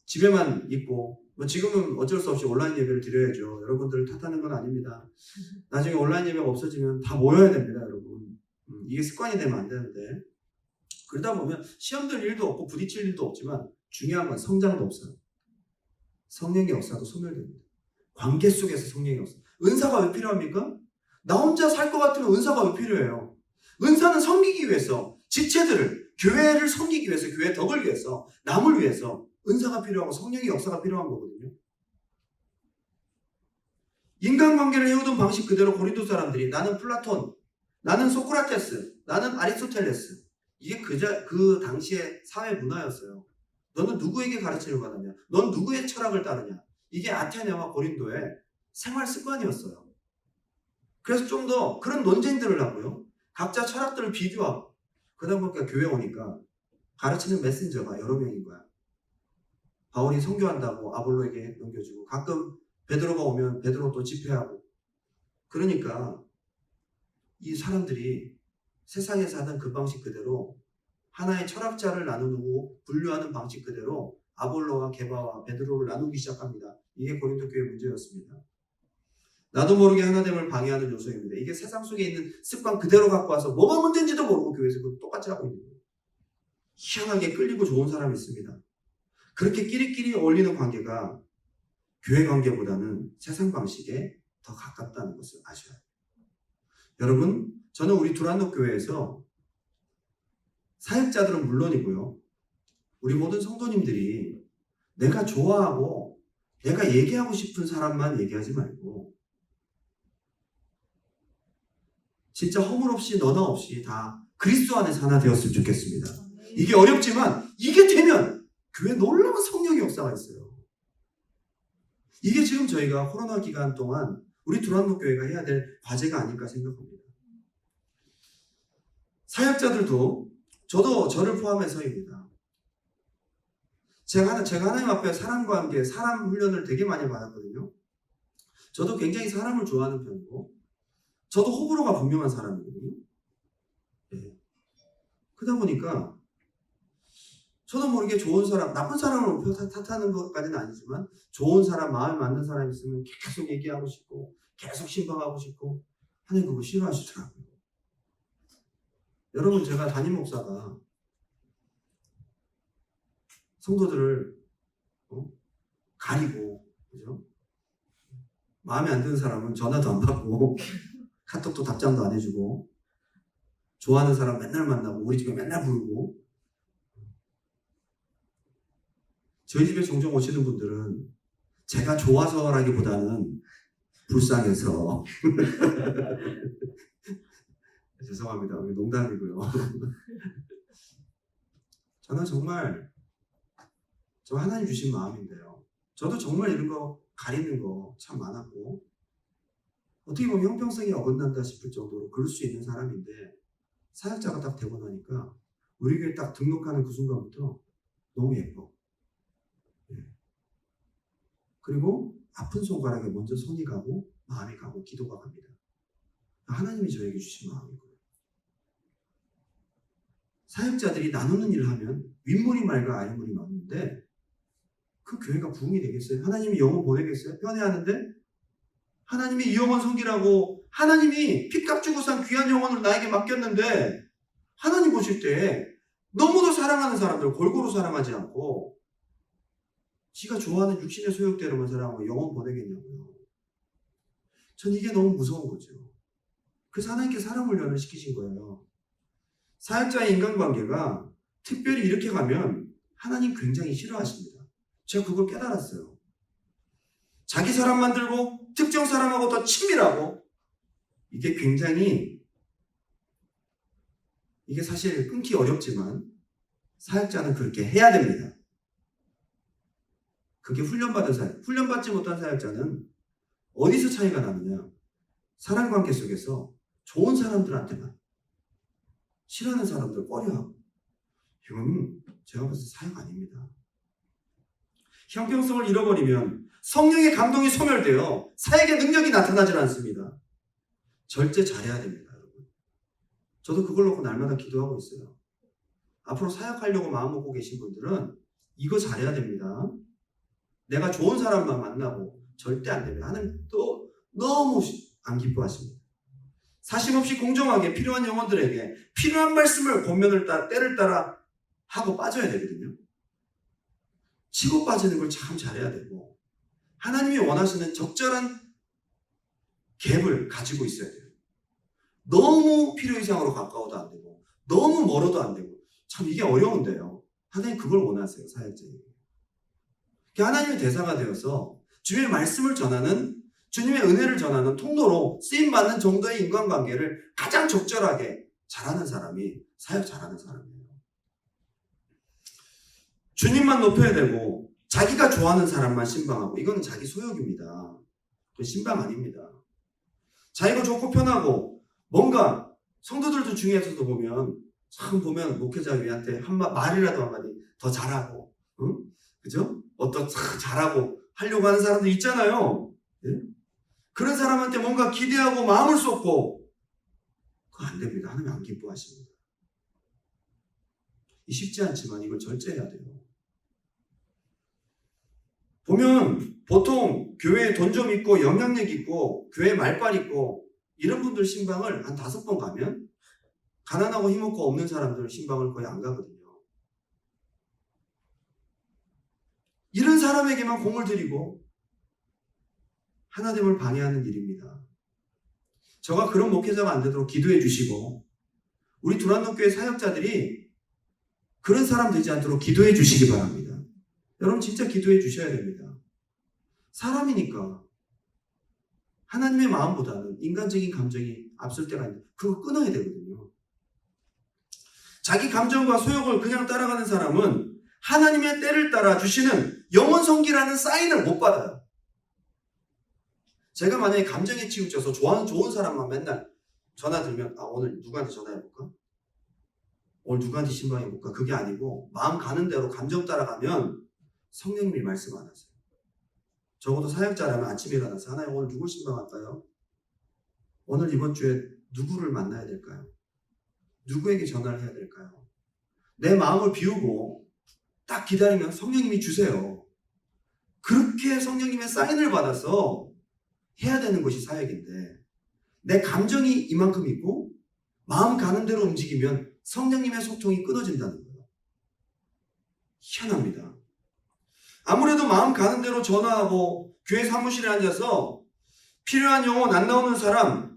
집에만 있고, 지금은 어쩔 수 없이 온라인 예배를 드려야죠. 여러분들을 탓하는 건 아닙니다. 나중에 온라인 예배가 없어지면 다 모여야 됩니다, 여러분. 이게 습관이 되면 안 되는데, 그러다 보면 시험 들 일도 없고 부딪힐 일도 없지만 중요한 건 성장도 없어요. 성령의 역사도 소멸됩니다. 관계 속에서 성령의 역사. 은사가 왜 필요합니까? 나 혼자 살 것 같으면 은사가 왜 필요해요? 은사는 섬기기 위해서, 지체들을, 교회를 섬기기 위해서, 교회 덕을 위해서, 남을 위해서 은사가 필요하고 성령의 역사가 필요한 거거든요. 인간관계를 해오던 방식 그대로 고린도 사람들이, 나는 플라톤, 나는 소크라테스, 나는 아리스토텔레스, 이게 그 당시의 사회 문화였어요. 너는 누구에게 가르침을 받았냐? 넌 누구의 철학을 따르냐? 이게 아테네와 고린도의 생활 습관이었어요. 그래서 좀 더 그런 논쟁들을 하고요. 각자 철학들을 비교하고, 그러다 보니까 교회 오니까 가르치는 메신저가 여러 명인 거야. 바울이 선교한다고 아볼로에게 넘겨주고, 가끔 베드로가 오면 베드로 또 집회하고. 그러니까 이 사람들이 세상에서 하던 그 방식 그대로, 하나의 철학자를 나누고 분류하는 방식 그대로 아볼로와 게바와 베드로를 나누기 시작합니다. 이게 고린도 교회 문제였습니다. 나도 모르게 하나됨을 방해하는 요소입니다. 이게 세상 속에 있는 습관 그대로 갖고 와서 뭐가 문제인지도 모르고 교회에서 그걸 똑같이 하고 있는 거예요. 희한하게 끌리고 좋은 사람이 있습니다. 그렇게 끼리끼리 어울리는 관계가 교회 관계보다는 세상 방식에 더 가깝다는 것을 아셔야 해요. 여러분, 저는 우리 두란노 교회에서 사역자들은 물론이고요, 우리 모든 성도님들이 내가 좋아하고 내가 얘기하고 싶은 사람만 얘기하지 말고, 진짜 허물 없이 너나 없이 다 그리스도 안에서 하나 되었으면 좋겠습니다. 이게 어렵지만 이게 되면 교회에 놀라운 성령의 역사가 있어요. 이게 지금 저희가 코로나 기간 동안 우리 두란노 교회가 해야 될 과제가 아닐까 생각합니다. 사역자들도, 저도 저를 포함해서입니다. 제가 하나님 앞에 사람과 함께 사람 훈련을 되게 많이 받았거든요. 저도 굉장히 사람을 좋아하는 편이고, 저도 호불호가 분명한 사람이거든요. 네. 그러다 보니까 저도 모르게 좋은 사람, 나쁜 사람을 탓하는 것까지는 아니지만, 좋은 사람, 마음에 맞는 사람이 있으면 계속 얘기하고 싶고 계속 신방하고 싶고, 하나님 그거 싫어하시더라고요. 여러분, 제가 담임 목사가 성도들을 가리고, 그죠? 마음에 안 드는 사람은 전화도 안 받고 카톡도 답장도 안 해주고, 좋아하는 사람 맨날 만나고 우리 집에 맨날 부르고. 저희 집에 종종 오시는 분들은 제가 좋아서라기보다는 불쌍해서 죄송합니다. 농담이고요. 저는 정말 저 하나님 주신 마음인데요. 저도 정말 이런 거 가리는 거 참 많았고, 어떻게 보면 형평성이 어긋난다 싶을 정도로 그럴 수 있는 사람인데, 사역자가 딱 되고 나니까 우리 교회 딱 등록하는 그 순간부터 너무 예뻐. 예. 그리고 아픈 손가락에 먼저 손이 가고 마음이 가고 기도가 갑니다. 하나님이 저에게 주신 마음이고요. 사역자들이 나누는 일을 하면 윗물이 맑아 아랫물이 맑는데, 그 교회가 부흥이 되겠어요? 하나님이 영혼 보내겠어요? 편애하는데? 하나님이 이 영혼 섬기라고, 하나님이 핏값 주고 산 귀한 영혼을 나에게 맡겼는데, 하나님 보실 때 너무도 사랑하는 사람들 골고루 사랑하지 않고 지가 좋아하는 육신의 소욕대로만 사랑하고 영혼 보내겠냐고요. 전 이게 너무 무서운 거죠. 그래서 하나님께 사랑 훈련을 시키신 거예요. 사역자의 인간관계가 특별히 이렇게 가면 하나님 굉장히 싫어하십니다. 제가 그걸 깨달았어요. 자기 사람 만들고 특정 사람하고 더 친밀하고, 이게 굉장히 이게 사실 끊기 어렵지만 사역자는 그렇게 해야 됩니다. 그게 훈련받은 사역. 훈련받지 못한 사역자는 어디서 차이가 나느냐? 사람관계 속에서 좋은 사람들한테만, 싫어하는 사람들 꺼려하고, 이건 제가 봤을 때 사역 아닙니다. 형평성을 잃어버리면 성령의 감동이 소멸되어 사역의 능력이 나타나지 않습니다. 절제 잘해야 됩니다, 여러분. 저도 그걸 놓고 날마다 기도하고 있어요. 앞으로 사역하려고 마음먹고 계신 분들은 이거 잘해야 됩니다. 내가 좋은 사람만 만나고 절대 안 됩니다. 하나님 또 너무 안 기뻐하십니다. 사심없이 공정하게 필요한 영혼들에게 필요한 말씀을 권면을 따라 때를 따라 하고 빠져야 되거든요. 치고 빠지는 걸 참 잘해야 되고 하나님이 원하시는 적절한 갭을 가지고 있어야 돼요. 너무 필요 이상으로 가까워도 안 되고 너무 멀어도 안 되고 참 이게 어려운데요. 하나님 그걸 원하세요. 사역자에게. 하나님의 대사가 되어서 주님의 말씀을 전하는 주님의 은혜를 전하는 통로로 쓰임받는 정도의 인간관계를 가장 적절하게 잘하는 사람이 사역 잘하는 사람이에요. 주님만 높여야 되고 자기가 좋아하는 사람만 신방하고 이건 자기 소욕입니다. 그건 신방 아닙니다. 자기가 좋고 편하고 뭔가 성도들도 중에서도 보면 참 보면 목회자한테 말이라도 한마디 더 잘하고 응? 그죠? 어떤 잘하고 하려고 하는 사람들 있잖아요. 네? 그런 사람한테 뭔가 기대하고 마음을 쏟고 그거 안 됩니다. 하나님 안 기뻐하십니다. 쉽지 않지만 이걸 절제해야 돼요. 보면 보통 교회에 돈 좀 있고 영향력 있고 교회 말빨 있고 이런 분들 신방을 한 5번 가면 가난하고 힘없고 없는 사람들 신방을 거의 안 가거든요. 이런 사람에게만 공을 들이고 하나됨을 방해하는 일입니다. 저가 그런 목회자가 안 되도록 기도해 주시고 우리 두란노교회 사역자들이 그런 사람 되지 않도록 기도해 주시기 바랍니다. 여러분 진짜 기도해 주셔야 됩니다. 사람이니까 하나님의 마음보다는 인간적인 감정이 앞설 때가 있는데 그거 끊어야 되거든요. 자기 감정과 소욕을 그냥 따라가는 사람은 하나님의 때를 따라 주시는 영원 성기라는 사인을 못 받아요. 제가 만약에 감정에 치우쳐서 좋은 사람만 맨날 전화 들면 오늘 누구한테 전화해볼까? 오늘 누구한테 신방해볼까? 그게 아니고 마음 가는 대로 감정 따라가면 성령님이 말씀 안 하세요. 적어도 사역자라면 아침에 일어나서 하나님 오늘 누굴 신방할까요? 오늘 이번 주에 누구를 만나야 될까요? 누구에게 전화를 해야 될까요? 내 마음을 비우고 딱 기다리면 성령님이 주세요. 그렇게 성령님의 사인을 받아서 해야 되는 것이 사역인데 내 감정이 이만큼 있고 마음 가는 대로 움직이면 성령님의 소통이 끊어진다는 거예요. 희한합니다. 아무래도 마음 가는 대로 전화하고 교회 사무실에 앉아서 필요한 영혼 안 나오는 사람들은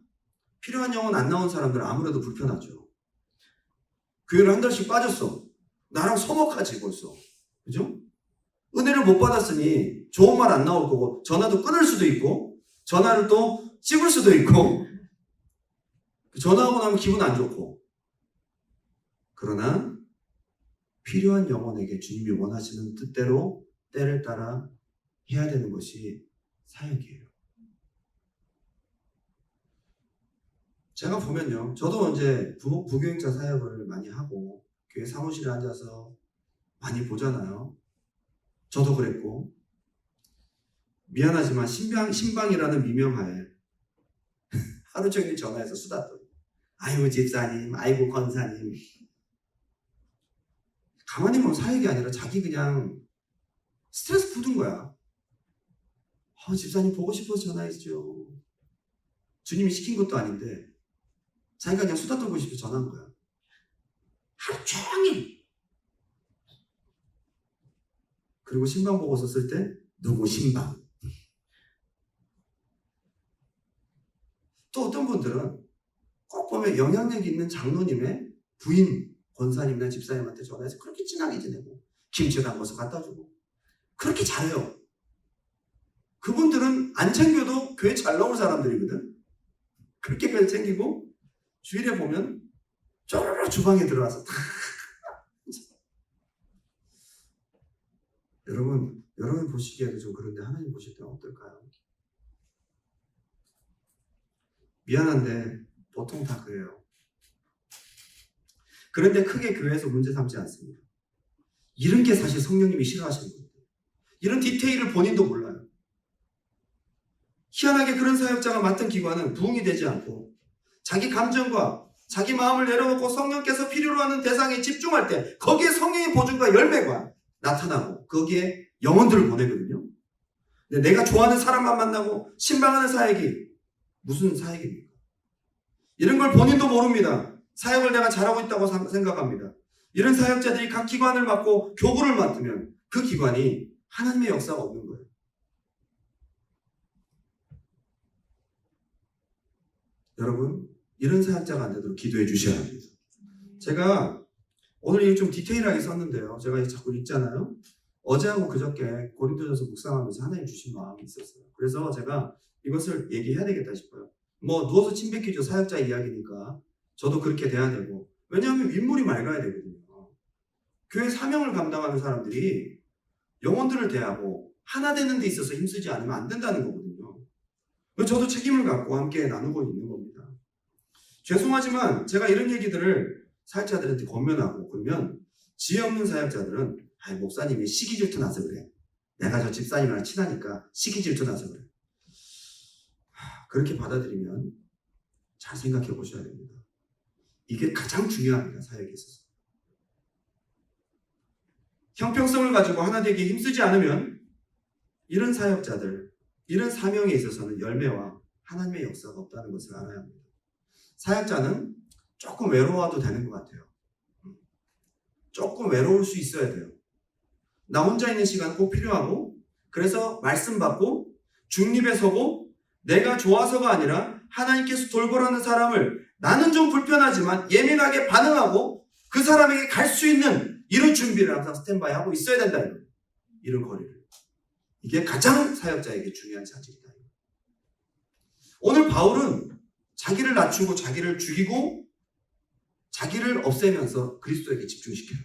아무래도 불편하죠. 교회를 한 달씩 빠졌어. 나랑 서먹하지 벌써. 그죠? 은혜를 못 받았으니 좋은 말 안 나올 거고 전화도 끊을 수도 있고 전화를 또 씹을 수도 있고 전화하고 나면 기분 안 좋고 그러나 필요한 영혼에게 주님이 원하시는 뜻대로 때를 따라 해야 되는 것이 사역이에요. 제가 보면요. 저도 이제 부교육자 사역을 많이 하고 교회 사무실에 앉아서 많이 보잖아요. 저도 그랬고 미안하지만 신방이라는 미명하에 하루 종일 전화해서 수다 떨고 아이고 집사님, 아이고 권사님 가만히 보면 사역이 아니라 자기 그냥 스트레스 푸는 거야. 집사님 보고 싶어서 전화했죠. 주님이 시킨 것도 아닌데 자기가 그냥 수다 떨고 싶어서 전화한 거야. 하루 종일. 그리고 신방 보고서 쓸 때 누구 신방. 또 어떤 분들은 꼭 보면 영향력 있는 장로님의 부인, 권사님이나 집사님한테 전화해서 그렇게 친하게 지내고 김치 담궈서 갖다 주고 그렇게 잘해요. 그분들은 안 챙겨도 교회 잘 나올 사람들이거든. 그렇게까지 챙기고 주일에 보면 쪼르르 주방에 들어와서 다 여러분 보시기에도 좀 그런데 하나님 보실 때는 어떨까요? 미안한데 보통 다 그래요. 그런데 크게 교회에서 문제 삼지 않습니다. 이런 게 사실 성령님이 싫어하시는 겁니다. 이런 디테일을 본인도 몰라요. 희한하게 그런 사역자가 맡은 기관은 부응이 되지 않고 자기 감정과 자기 마음을 내려놓고 성령께서 필요로 하는 대상에 집중할 때 거기에 성령의 보증과 열매가 나타나고 거기에 영혼들을 보내거든요. 근데 내가 좋아하는 사람만 만나고 신방하는 사역이 무슨 사역입니까? 이런 걸 본인도 모릅니다. 사역을 내가 잘하고 있다고 생각합니다. 이런 사역자들이 각 기관을 맡고 교구를 맡으면 그 기관이 하나님의 역사가 없는 거예요. 여러분, 이런 사역자가 안 되도록 기도해 주셔야 합니다. 제가 오늘 이거 좀 디테일하게 썼는데요. 제가 자꾸 읽잖아요. 어제하고 그저께 고린도전서 묵상하면서 하나님 주신 마음이 있었어요. 그래서 제가 이것을 얘기해야 되겠다 싶어요. 누워서 침 뱉기죠. 사역자 이야기니까. 저도 그렇게 돼야 되고. 왜냐하면 윗물이 맑아야 되거든요. 교회 사명을 감당하는 사람들이 영혼들을 대하고 하나 되는 데 있어서 힘쓰지 않으면 안 된다는 거거든요. 저도 책임을 갖고 함께 나누고 있는 겁니다. 죄송하지만 제가 이런 얘기들을 사역자들한테 권면하고 그러면 지혜 없는 사역자들은 목사님이 시기 질투 나서 그래. 내가 저 집사님이랑 친하니까 시기 질투 나서 그래. 그렇게 받아들이면 잘 생각해 보셔야 됩니다. 이게 가장 중요합니다. 사역에 있어서. 형평성을 가지고 하나 되기에 힘쓰지 않으면 이런 사역자들, 이런 사명에 있어서는 열매와 하나님의 역사가 없다는 것을 알아야 합니다. 사역자는 조금 외로워도 되는 것 같아요. 조금 외로울 수 있어야 돼요. 나 혼자 있는 시간 꼭 필요하고 그래서 말씀 받고 중립에 서고 내가 좋아서가 아니라 하나님께서 돌보라는 사람을 나는 좀 불편하지만 예민하게 반응하고 그 사람에게 갈 수 있는 이런 준비를 항상 스탠바이 하고 있어야 된다. 이런 거리를. 이게 가장 사역자에게 중요한 자질이다. 오늘 바울은 자기를 낮추고 자기를 죽이고 자기를 없애면서 그리스도에게 집중시켜요.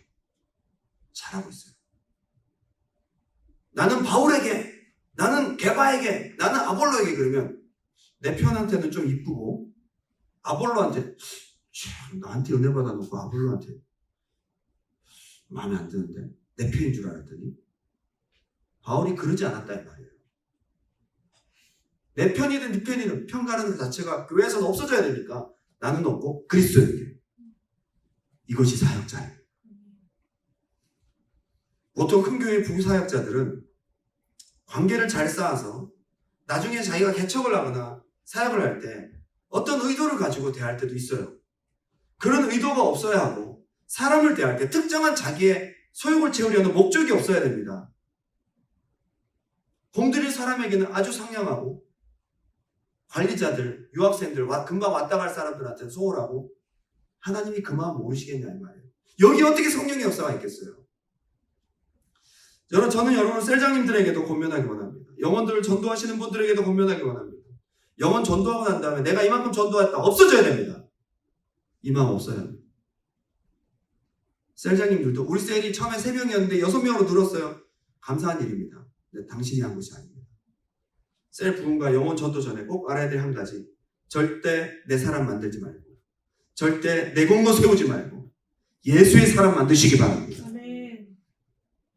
잘하고 있어요. 나는 바울에게, 나는 게바에게, 나는 아볼로에게 그러면 내 편한테는 좀 이쁘고 아볼로한테 나한테 은혜 받아놓고 아볼로한테 마음에 안 드는데 내 편인 줄 알았더니 바울이 그러지 않았다 이 말이에요. 내 편이든 네 편이든 편 가르는 것 자체가 교회에서는 없어져야 되니까 나는 없고 그리스도에게. 이것이 사역자예요. 보통 큰 교회 부사역자들은 관계를 잘 쌓아서 나중에 자기가 개척을 하거나 사역을 할 때 어떤 의도를 가지고 대할 때도 있어요. 그런 의도가 없어야 하고 사람을 대할 때 특정한 자기의 소욕을 채우려는 목적이 없어야 됩니다. 공들일 사람에게는 아주 상냥하고 관리자들, 유학생들, 금방 왔다 갈 사람들한테는 소홀하고 하나님이 그 마음 모르시겠냐 이 말이에요. 여기 어떻게 성령의 역사가 있겠어요? 저는 여러분 셀장님들에게도 권면하기 원합니다. 영혼들을 전도하시는 분들에게도 권면하기 원합니다. 영혼 전도하고 난 다음에 내가 이만큼 전도했다. 없어져야 됩니다. 이 마음 없어야 합니다. 셀장님들도 우리 셀이 처음에 3명이었는데 6명으로 늘었어요. 감사한 일입니다. 근데 당신이 한 것이 아닙니다. 셀 부흥과 영혼 전도 전에 꼭 알아야 될 한 가지. 절대 내 사람 만들지 말고 절대 내 공로 세우지 말고 예수의 사람 만드시기 바랍니다.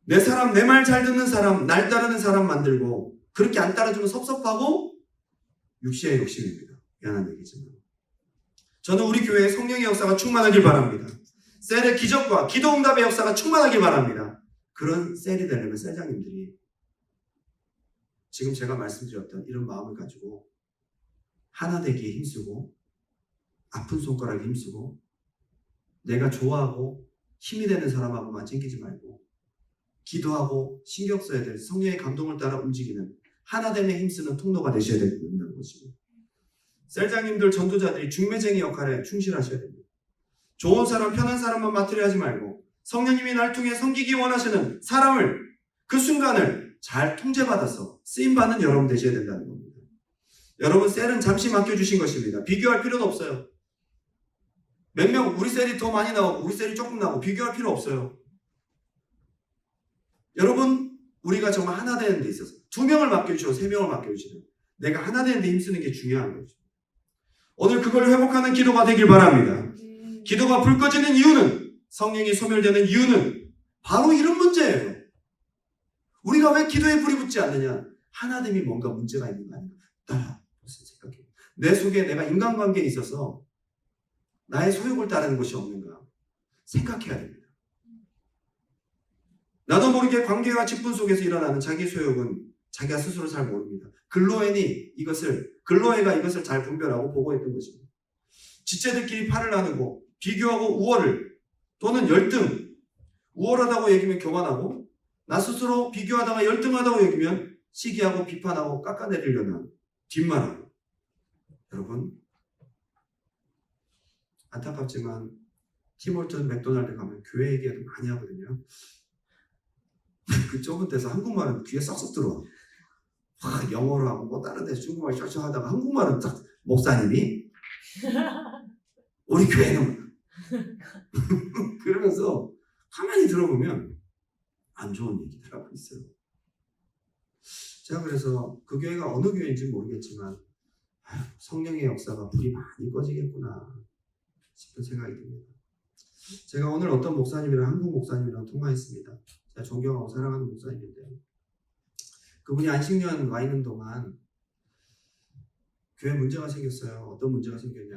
내 사람, 내 말 잘 듣는 사람, 날 따르는 사람 만들고 그렇게 안 따라주면 섭섭하고 육시의 욕심입니다. 미안한 얘기지만 저는 우리 교회에 성령의 역사가 충만하길 바랍니다. 셀의 기적과 기도응답의 역사가 충만하길 바랍니다. 그런 셀이 되려면 셀장님들이 지금 제가 말씀드렸던 이런 마음을 가지고 하나 되기에 힘쓰고 아픈 손가락에 힘쓰고 내가 좋아하고 힘이 되는 사람하고만 챙기지 말고 기도하고 신경 써야 될 성령의 감동을 따라 움직이는 하나됨에 힘쓰는 통로가 되셔야 된다는 것입니다. 셀장님들 전도자들이 중매쟁이 역할에 충실하셔야 됩니다. 좋은 사람, 편한 사람만 맡으려 하지 말고 성령님이 날 통해 섬기기 원하시는 사람을 그 순간을 잘 통제받아서 쓰임받는 여러분 되셔야 된다는 겁니다. 여러분 셀은 잠시 맡겨주신 것입니다. 비교할 필요도 없어요. 몇 명 우리 셀이 더 많이 나오고 우리 셀이 조금 나오고 비교할 필요 없어요. 여러분, 우리가 정말 하나 되는 데 있어서 2명을 맡겨주시고 3명을 맡겨주시면 내가 하나 되는 데 힘쓰는 게 중요한 거죠. 오늘 그걸 회복하는 기도가 되길 바랍니다. 기도가 불 꺼지는 이유는, 성령이 소멸되는 이유는 바로 이런 문제예요. 우리가 왜 기도에 불이 붙지 않느냐? 하나됨이 뭔가 문제가 있는 거 아닌가? 따라 무슨 생각해? 내 속에 내가 인간관계에 있어서 나의 소욕을 따르는 것이 없는가? 생각해야 됩니다. 나도 모르게 관계와 직분 속에서 일어나는 자기 소욕은 자기가 스스로 잘 모릅니다. 글로에가 이것을 잘 분별하고 보고했던 것입니다. 지체들끼리 팔을 나누고 비교하고 우월을 또는 열등, 우월하다고 여기면 교만하고 나 스스로 비교하다가 열등하다고 여기면 시기하고 비판하고 깎아내리려는 뒷말하고. 여러분, 안타깝지만 팀홀튼 맥도날드 가면 교회 얘기도 많이 하거든요. 그 좁은 데서 한국말은 귀에 쏙쏙 들어와. 영어로 하고 뭐 다른 데서 중국말 쫙쫙 하다가 한국말은 딱 목사님이 우리 교회는 그러면서 가만히 들어보면 안 좋은 얘기들 하고 있어요. 제가 그래서 그 교회가 어느 교회인지 모르겠지만 성령의 역사가 불이 많이 꺼지겠구나 싶은 생각이 듭니다. 제가 오늘 어떤 목사님이랑 한국 목사님이랑 통화했습니다. 제가 존경하고 사랑하는 목사님인데 그분이 안식년 와 있는 동안 교회 문제가 생겼어요. 어떤 문제가 생겼냐?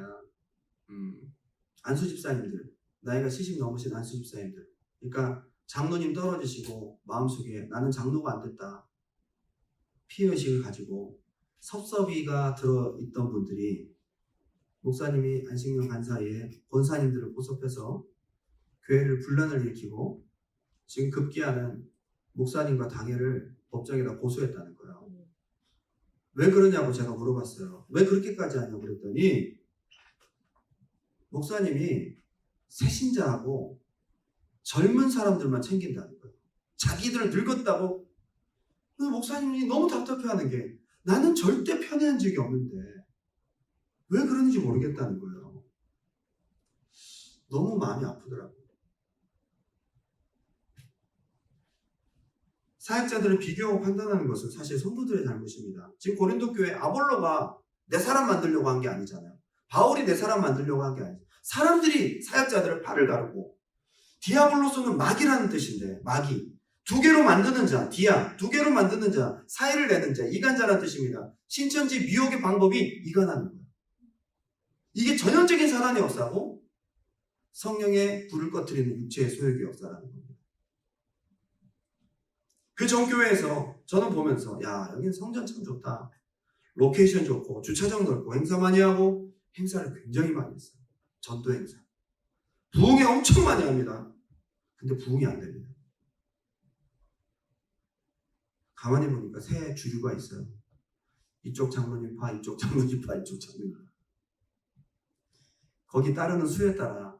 안수 집사님들, 나이가 70 넘으신 안수 집사님들. 그러니까 장로님 떨어지시고 마음속에 나는 장로가 안 됐다. 피해의식을 가지고 섭섭이가 들어있던 분들이 목사님이 안식년 간 사이에 권사님들을 포섭해서 교회를 분란을 일으키고 지금 급기야는 목사님과 당회를 법정에다 고소했다는 거예요. 왜 그러냐고 제가 물어봤어요. 왜 그렇게까지 하냐고 그랬더니 목사님이 새신자하고 젊은 사람들만 챙긴다는 거예요. 자기들 늙었다고. 근데 목사님이 너무 답답해하는 게 나는 절대 편애한 적이 없는데 왜 그러는지 모르겠다는 거예요. 너무 마음이 아프더라고요. 사역자들을 비교하고 판단하는 것은 사실 성도들의 잘못입니다. 지금 고린도 교회 아볼로가 내 사람 만들려고 한 게 아니잖아요. 바울이 내 사람 만들려고 한 게 아니죠. 사람들이 사역자들을 발을 가르고 디아블로스는 마귀라는 뜻인데 마귀. 2개로 만드는 자, 디아. 2개로 만드는 자, 사이를 내는 자, 이간자라는 뜻입니다. 신천지 미혹의 방법이 이간하는 거예요. 이게 전형적인 사단의 역사고 성령의 불을 꺼뜨리는 육체의 소욕의 역사라는 겁니다. 그 전교회에서 저는 보면서 야 여기는 성전 참 좋다. 로케이션 좋고 주차장 넓고 행사 많이 하고 행사를 굉장히 많이 했어요. 전도 행사. 부흥회 엄청 많이 합니다. 근데 부흥이 안 됩니다. 가만히 보니까 세 주류가 있어요. 이쪽 장로님파, 이쪽 장로님파, 이쪽 장로님파. 거기 따르는 수에 따라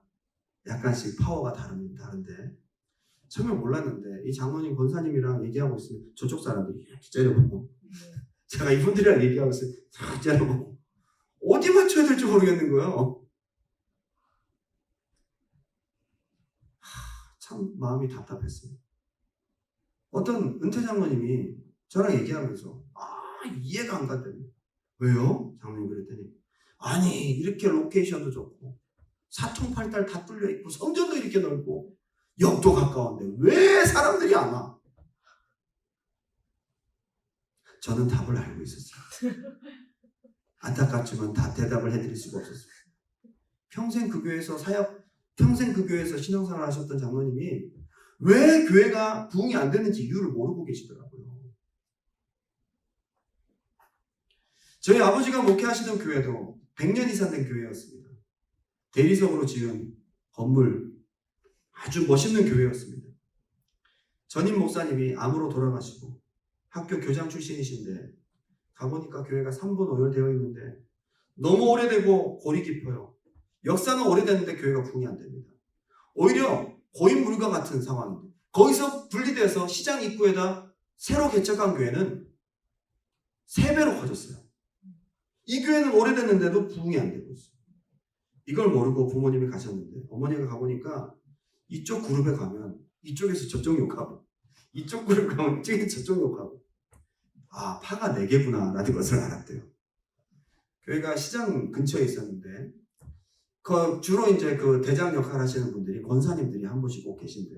약간씩 파워가 다른데 처음에 몰랐는데 이 장로님 권사님이랑 얘기하고 있으면 저쪽 사람들이 이렇게 째려보고 제가 이분들이랑 얘기하고 있으면 이렇게 째려보고 어디 맞춰야 될지 모르겠는 거예요. 참 마음이 답답했습니다. 어떤 은퇴 장로님이 저랑 얘기하면서 이해가 안 갔더니 왜요? 장로님 그랬더니 아니 이렇게 로케이션도 좋고 사통팔달 다 뚫려 있고 성전도 이렇게 넓고 역도 가까운데 왜 사람들이 안 와? 저는 답을 알고 있었어요. 안타깝지만 다 대답을 해드릴 수가 없었어요. 평생 그 교회에서 신앙생활 하셨던 장로님이 왜 교회가 부흥이 안 되는지 이유를 모르고 계시더라고요. 저희 아버지가 목회하시던 교회도 100년 이상 된 교회였습니다. 대리석으로 지은 건물, 아주 멋있는 교회였습니다. 전임 목사님이 암으로 돌아가시고 학교 교장 출신이신데 가보니까 교회가 3분 오열되어 있는데 너무 오래되고 골이 깊어요. 역사는 오래됐는데 교회가 부흥이 안 됩니다. 오히려 고인물과 같은 상황입니다. 거기서 분리돼서 시장 입구에다 새로 개척한 교회는 3배로 커졌어요. 이 교회는 오래됐는데도 부흥이 안 되고 있어요. 이걸 모르고 부모님이 가셨는데 어머니가 가보니까 이쪽 그룹에 가면 이쪽에서 저쪽 욕하고 이쪽 그룹에 가면 이쪽에서 저쪽 욕하고 아, 파가 4개구나 라는 것을 알았대요. 교회가 시장 근처에 있었는데 주로 이제 그 대장 역할 하시는 분들이 권사님들이 한 분씩 꼭 계신데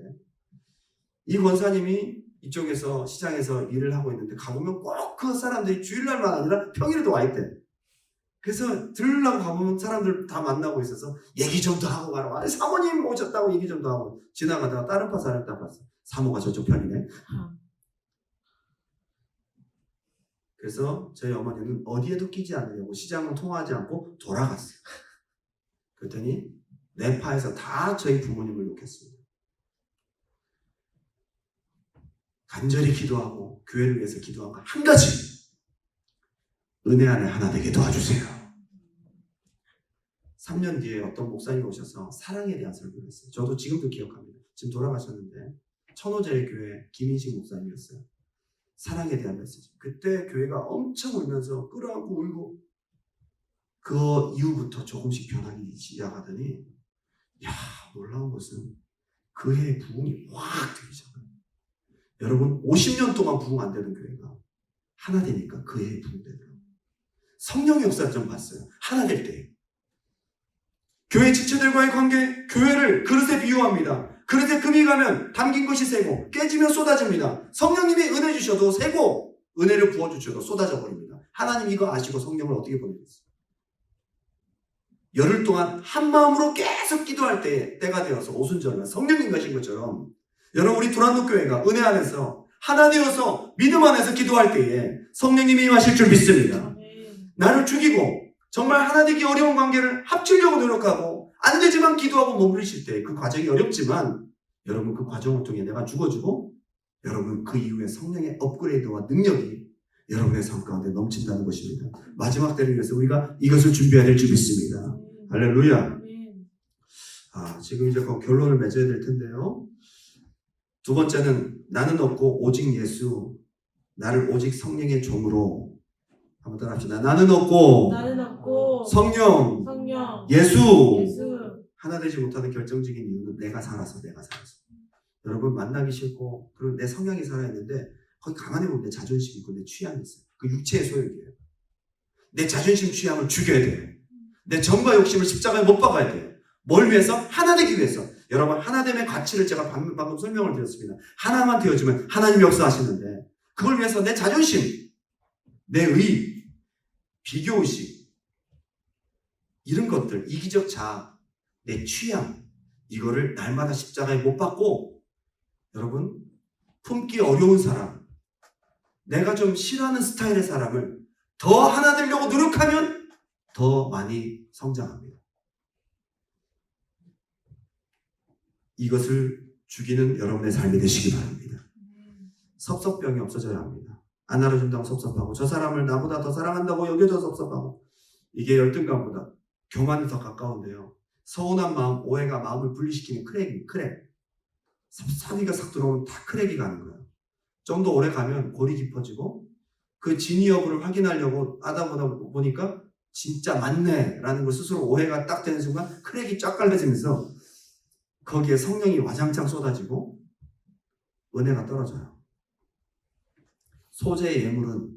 이 권사님이 이쪽에서 시장에서 일을 하고 있는데 가보면 꼭 그 사람들이 주일날만 아니라 평일에도 와 있대. 그래서 들으려고 가보면 사람들 다 만나고 있어서 얘기 좀 더 하고 가라고. 아니, 사모님 오셨다고 얘기 좀 더 하고 지나가다가 다른 파 사람 딱 봤어. 사모가 저쪽 편이네. 그래서 저희 어머니는 어디에도 끼지 않으려고 시장은 통화하지 않고 돌아갔어요. 그랬더니 내 파에서 다 저희 부모님을 욕했습니다. 간절히 기도하고 교회를 위해서 기도한 거 한 가지, 은혜 안에 하나 되게 도와주세요. 3년 뒤에 어떤 목사님이 오셔서 사랑에 대한 설교를 했어요. 저도 지금도 기억합니다. 지금 돌아가셨는데 천호제일 교회 김인식 목사님이었어요. 사랑에 대한 메시지. 그때 교회가 엄청 울면서 끌어안고 울고 그 이후부터 조금씩 변하기 시작하더니 야, 놀라운 것은 그 해에 부흥이 확 되기 시작합니다. 여러분 50년 동안 부흥 안 되는 교회가 하나 되니까 그 해에 부흥 되더라고요. 성령의 역사를 좀 봤어요. 하나 될 때. 교회 지체들과의 관계, 교회를 그릇에 비유합니다. 그릇에 금이 가면 담긴 것이 새고 깨지면 쏟아집니다. 성령님이 은혜 주셔도 새고 은혜를 부어주셔도 쏟아져 버립니다. 하나님 이거 아시고 성령을 어떻게 보내겠어요? 열흘 동안 한 마음으로 계속 기도할 때가 되어서 오순절날 성령님 가신 것처럼 여러분 우리 두란노 교회가 은혜 안에서 하나 되어서 믿음 안에서 기도할 때에 성령님이 임하실 줄 믿습니다. 나를 죽이고 정말 하나 되기 어려운 관계를 합치려고 노력하고 안 되지만 기도하고 몸부리실 때 그 과정이 어렵지만 여러분 그 과정을 통해 내가 죽어주고 여러분 그 이후에 성령의 업그레이드와 능력이 여러분의 삶 가운데 넘친다는 것입니다. 마지막 때를 위해서 우리가 이것을 준비해야 될 줄 믿습니다. 할렐루야. 지금 이제 결론을 맺어야 될 텐데요. 두 번째는 나는 없고 오직 예수, 나를 오직 성령의 종으로 한번 따라합시다. 나는 없고 성령, 예수. 하나 되지 못하는 결정적인 이유는 내가 살아서. 여러분 만나기 싫고 그리고 내 성향이 살아있는데 거기 가만히 보면 내 자존심이 있고 내 취향이 있어요. 그 육체의 소욕이에요. 내 자존심 취향을 죽여야 돼요. 내 정과 욕심을 십자가에 못 박아야 돼요. 뭘 위해서? 하나 되기 위해서. 여러분 하나됨의 가치를 제가 방금 설명을 드렸습니다. 하나만 되어주면 하나님이 역사하시는데 그걸 위해서 내 자존심, 내 의, 비교의식 이런 것들, 이기적 자아, 내 취향 이거를 날마다 십자가에 못 박고 여러분 품기 어려운 사람, 내가 좀 싫어하는 스타일의 사람을 더 하나 되려고 노력하면 더 많이 성장합니다. 이것을 죽이는 여러분의 삶이 되시기 바랍니다. 섭섭병이 없어져야 합니다. 안 알아준다고 섭섭하고 저 사람을 나보다 더 사랑한다고 여겨져 섭섭하고 이게 열등감보다 교만이 더 가까운데요. 서운한 마음, 오해가 마음을 분리시키는 크랙. 섭섭이가 싹 들어오면 다 크랙이 가는 거예요. 좀 더 오래 가면 골이 깊어지고 그 진위 여부를 확인하려고 하다 보니까 진짜 맞네 라는 걸 스스로 오해가 딱 되는 순간 크랙이 쫙 깔려지면서 거기에 성령이 와장창 쏟아지고 은혜가 떨어져요. 소재의 예물은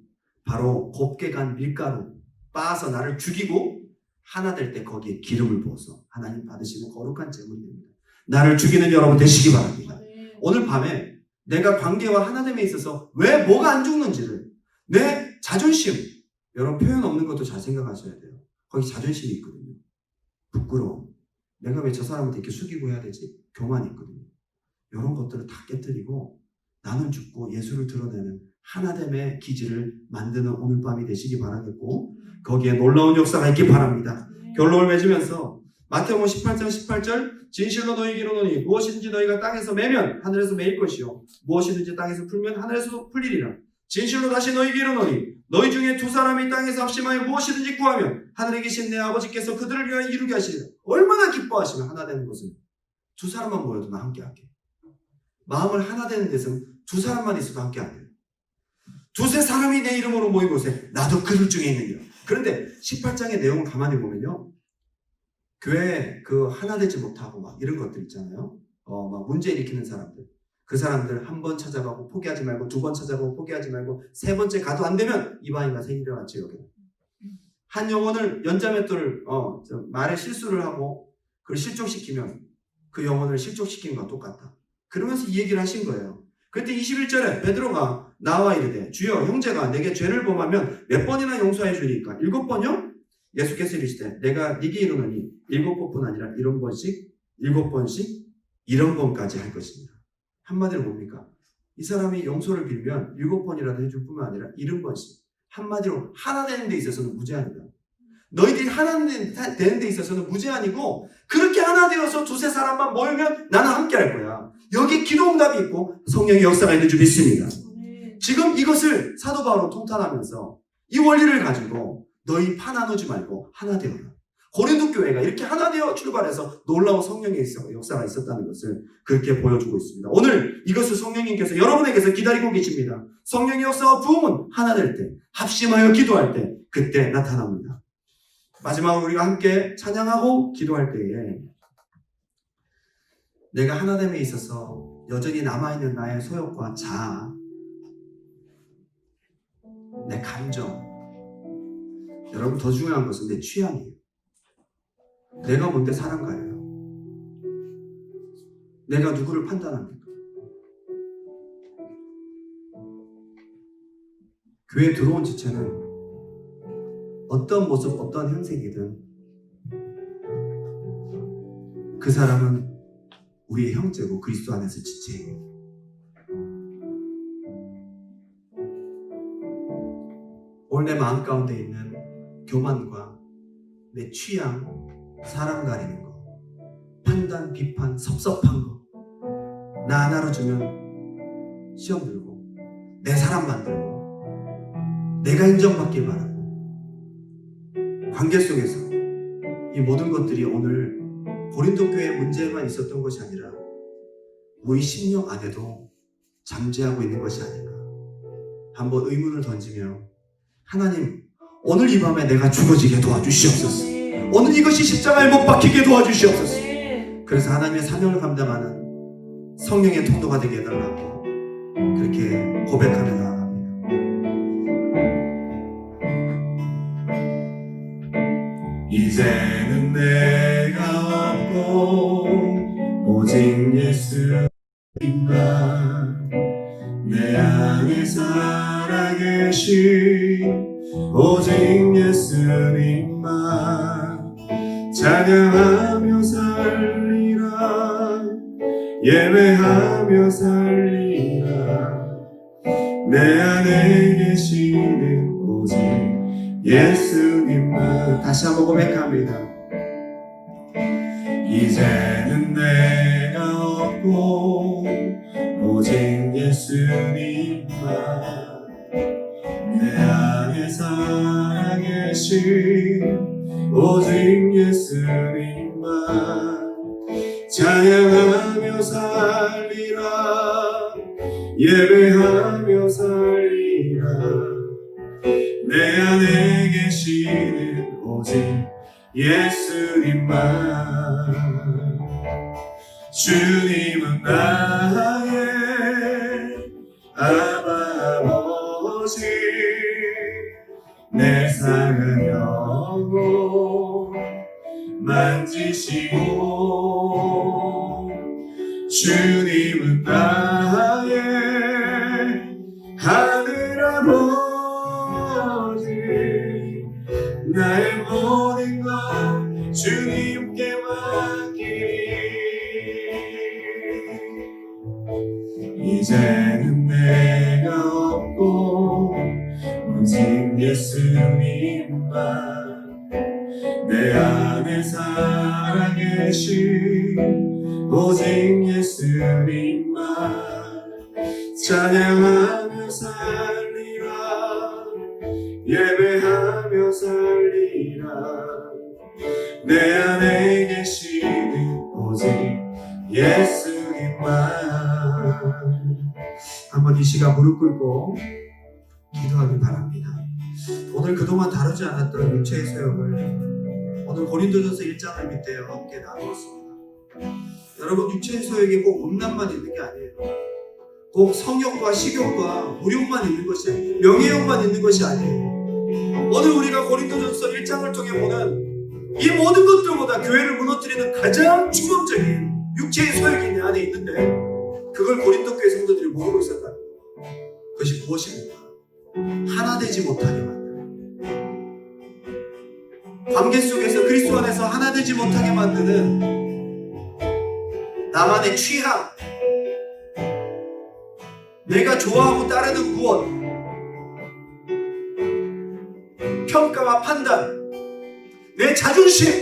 바로 곱게 간 밀가루 빻아서 나를 죽이고 하나 될 때 거기에 기름을 부어서 하나님 받으시는 거룩한 제물이 됩니다. 나를 죽이는 여러분 되시기 바랍니다. 오늘 밤에 내가 관계와 하나됨에 있어서 왜 뭐가 안 죽는지를 내 자존심 여러분 표현 없는 것도 잘 생각하셔야 돼요. 거기 자존심이 있거든요. 부끄러움. 내가 왜 저 사람한테 이렇게 숙이고 해야 되지? 교만이 있거든요. 이런 것들을 다 깨뜨리고 나는 죽고 예수를 드러내는 하나됨의 기질을 만드는 오늘 밤이 되시기 바라겠고 거기에 놀라운 역사가 있기 바랍니다. 결론을 맺으면서 마태복음 18장 18절 진실로 너희에게 이르노니 무엇이든지 너희가 땅에서 매면 하늘에서 매일 것이요 무엇이든지 땅에서 풀면 하늘에서도 풀리리라. 진실로 다시 너희에게 이르노니 너희 중에 두 사람이 땅에서 합심하여 무엇이든지 구하면 하늘에 계신 내 아버지께서 그들을 위하여 이루게 하시리라. 얼마나 기뻐하시면 하나 되는 것은 두 사람만 모여도 나 함께 할게. 마음을 하나 되는 데서는 두 사람만 있어도 함께 안 돼요. 두세 사람이 내 이름으로 모인 곳에 나도 그들 중에 있느니라. 그런데 18장의 내용을 가만히 보면요. 교회 그 하나 되지 못하고 막 이런 것들 있잖아요. 막 문제 일으키는 사람들. 그 사람들 한 번 찾아가고 포기하지 말고, 두 번 찾아가고 포기하지 말고, 세 번째 가도 안 되면 이방인과 생일을 지옥에. 한 영혼을 연자맷돌을 말에 실수를 하고 그걸 실족시키면 그 영혼을 실족시키는 것과 똑같다. 그러면서 이 얘기를 하신 거예요. 그때 21절에 베드로가 나와 이르되 주여 형제가 내게 죄를 범하면 몇 번이나 용서해 주리까? 7번이요? 예수께서 이르시되 내가 네게 이르노니 7번뿐 아니라 7번씩 7번씩 7번까지 할 것입니다. 한마디로 뭡니까? 이 사람이 용서를 빌면 7번이라도 해줄 뿐만 아니라 70번씩. 한마디로 하나 되는 데 있어서는 무제한이다. 너희들이 하나 되는 데 있어서는 무제한이고, 그렇게 하나 되어서 두세 사람만 모이면 나는 함께 할 거야. 여기 기도응답이 있고 성령의 역사가 있는 줄 믿습니다. 지금 이것을 사도 바울은 통탄하면서 이 원리를 가지고 너희 파 나누지 말고 하나 되어라. 고린도 교회가 이렇게 하나 되어 출발해서 놀라운 성령의 역사가 있었다는 것을 그렇게 보여주고 있습니다. 오늘 이것을 성령님께서 여러분에게서 기다리고 계십니다. 성령의 역사와 부흥은 하나 될 때, 합심하여 기도할 때, 그때 나타납니다. 마지막으로 우리가 함께 찬양하고 기도할 때에 내가 하나됨에 있어서 여전히 남아있는 나의 소욕과 자아, 내 감정, 여러분 더 중요한 것은 내 취향이에요. 내가 뭔데 사랑가예요? 내가 누구를 판단합니까? 교회에 들어온 지체는 어떤 모습, 어떤 형색이든 그 사람은 우리의 형제고 그리스도 안에서 지체예요. 오늘 내 마음 가운데 있는 교만과 내 취향, 사람 가리는 거, 판단, 비판, 섭섭한 거, 나 하나로 주면 시험 들고 내 사람 만들고 내가 인정받길 바라고, 관계 속에서 이 모든 것들이 오늘 고린도 교회의 문제만 있었던 것이 아니라 우리 심령 안에도 잠재하고 있는 것이 아닌가. 한번 의문을 던지며 하나님, 오늘 이 밤에 내가 죽어지게 도와주시옵소서. 오늘 이것이 십자가에 못 박히게 도와주시옵소서. 그래서 하나님의 사명을 감당하는 성령의 통로가 되게 해달라고 그렇게 고백하며 나아갑니다. 이제는 내가 없고 오직 예수님만 내 안에 살아계신 오직 예수님만 찬양하며 살리라 예배하며 살리라 내 안에 계시는 오직 예수님만. 다시 한번 고백합니다. 이제는 내가 없고 오직 예수님만 내 안에 살아계신 오직 예수님만 찬양하며 살리라 예배하며 살리라 내 안에 계시는 오직 예수님만. 주님은 나의 아바 아버지 내 상한 영혼 만지시고 주님은 나의 하늘 아버지 나의 모든 것 주님께 맡기리 이제는 내가 없고 오직 예수님만 내 안에 살아계신 오직 예수님만 찬양하며 살리라 예배하며 살리라 내 안에 계시는 오직 예수님만. 한번 이 시간 무릎 꿇고 기도하길 바랍니다. 오늘 그동안 다루지 않았던 육체의 소욕을 오늘 고린도전서 1장을 밑에 함께 나누었습니다. 여러분, 육체의 소욕이 꼭 음란만 있는 게 아니에요. 꼭 성욕과 식욕과 무욕만 있는 것이, 명예욕만 있는 것이 아니에요. 오늘 우리가 고린도전서 1장을 통해 보는 이 모든 것들보다 교회를 무너뜨리는 가장 충격적인 육체의 소욕이 내 안에 있는데, 그걸 고린도 교회 성도들이 모르고 있었다. 그것이 무엇입니까? 하나 되지 못하게 만드는, 관계 속에서 그리스도 안에서 하나 되지 못하게 만드는 나만의 취향, 내가 좋아하고 따르는 구원, 평가와 판단, 내 자존심,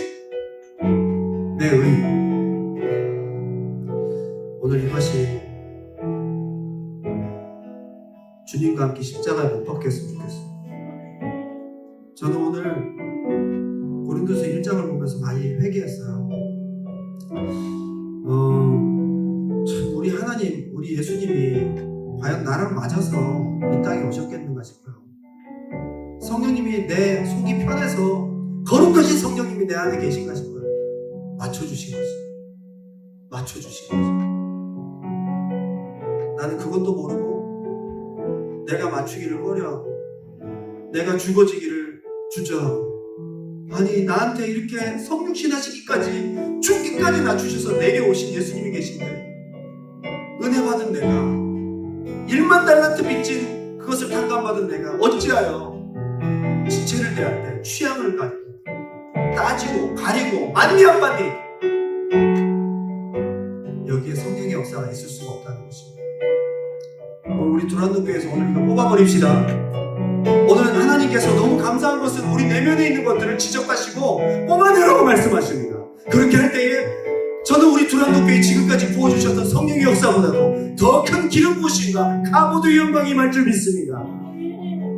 내 의. 오늘 이것이 주님과 함께 십자가에 못 박혔으면 좋겠어요. 저는 오늘 고린도서 1장을 보면서 많이 회개했어요. 참, 우리 하나님, 우리 예수님이 과연 나랑 맞아서 이 땅에 오셨겠는가 싶어요. 성령님이 내 속이 편해서, 거룩하신 성령님이 내 안에 계신가 싶어요. 맞춰주신 거지. 맞춰주신 거지. 나는 그것도 모르고 내가 맞추기를 꺼려하고 내가 죽어지기를 주저하고, 아니 나한테 이렇게 성육신하시기까지 죽기까지 낮추셔서 내게 오신 예수님이 계신데, 은혜 받은 내가, 1만 달란트 빚진 그것을 탕감받은 내가 어찌하여 지체를 대할 때 취향을 가지고 따지고 가리고 만리한마디, 여기에 성령의 역사가 있을 수가 없다는 것입니다. 우리 두란노교회에서 오늘 이거 뽑아버립시다. 오늘 하나님께서 너무 감사한 것은 우리 내면에 있는 것들을 지적하시고 뽑아내라고 말씀하십니다. 그렇게 할 때에 저는 우리 두란노교회 지금까지 부어주셨던 성령의 역사보다도 더 큰 기름 부으심과 가보도 영광이 임할 줄 믿습니다.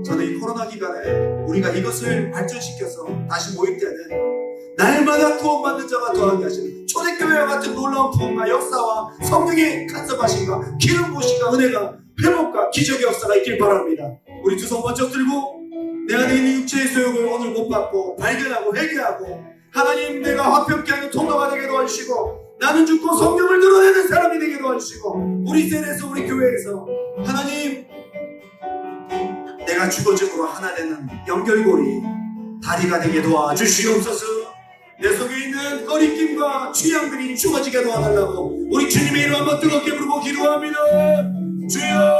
저는 이 코로나 기간에 우리가 이것을 발전시켜서 다시 모일 때는 날마다 구원받는 자가 더하게 하시는 초대교회와 같은 놀라운 부흥과 역사와 성령의 간섭하심과 기름 부으심과 은혜가, 회복과 기적의 역사가 있길 바랍니다. 우리 두 손 번쩍 들고 내 안에 있는 육체의 소욕을 오늘 못 받고 발견하고 회개하고, 하나님 내가 화평케 하는 통로가 되게 도와주시고, 나는 죽고 성령을 드러내는 사람이 되게 도와주시고, 우리 셀에서 우리 교회에서 하나님 내가 죽어짐으로 하나 되는 연결고리, 다리가 되게 도와주시옵소서. 내 속에 있는 거리낌과 취향들이 죽어지게 도와달라고 우리 주님의 이름 한번 뜨겁게 부르고 기도합니다. 주여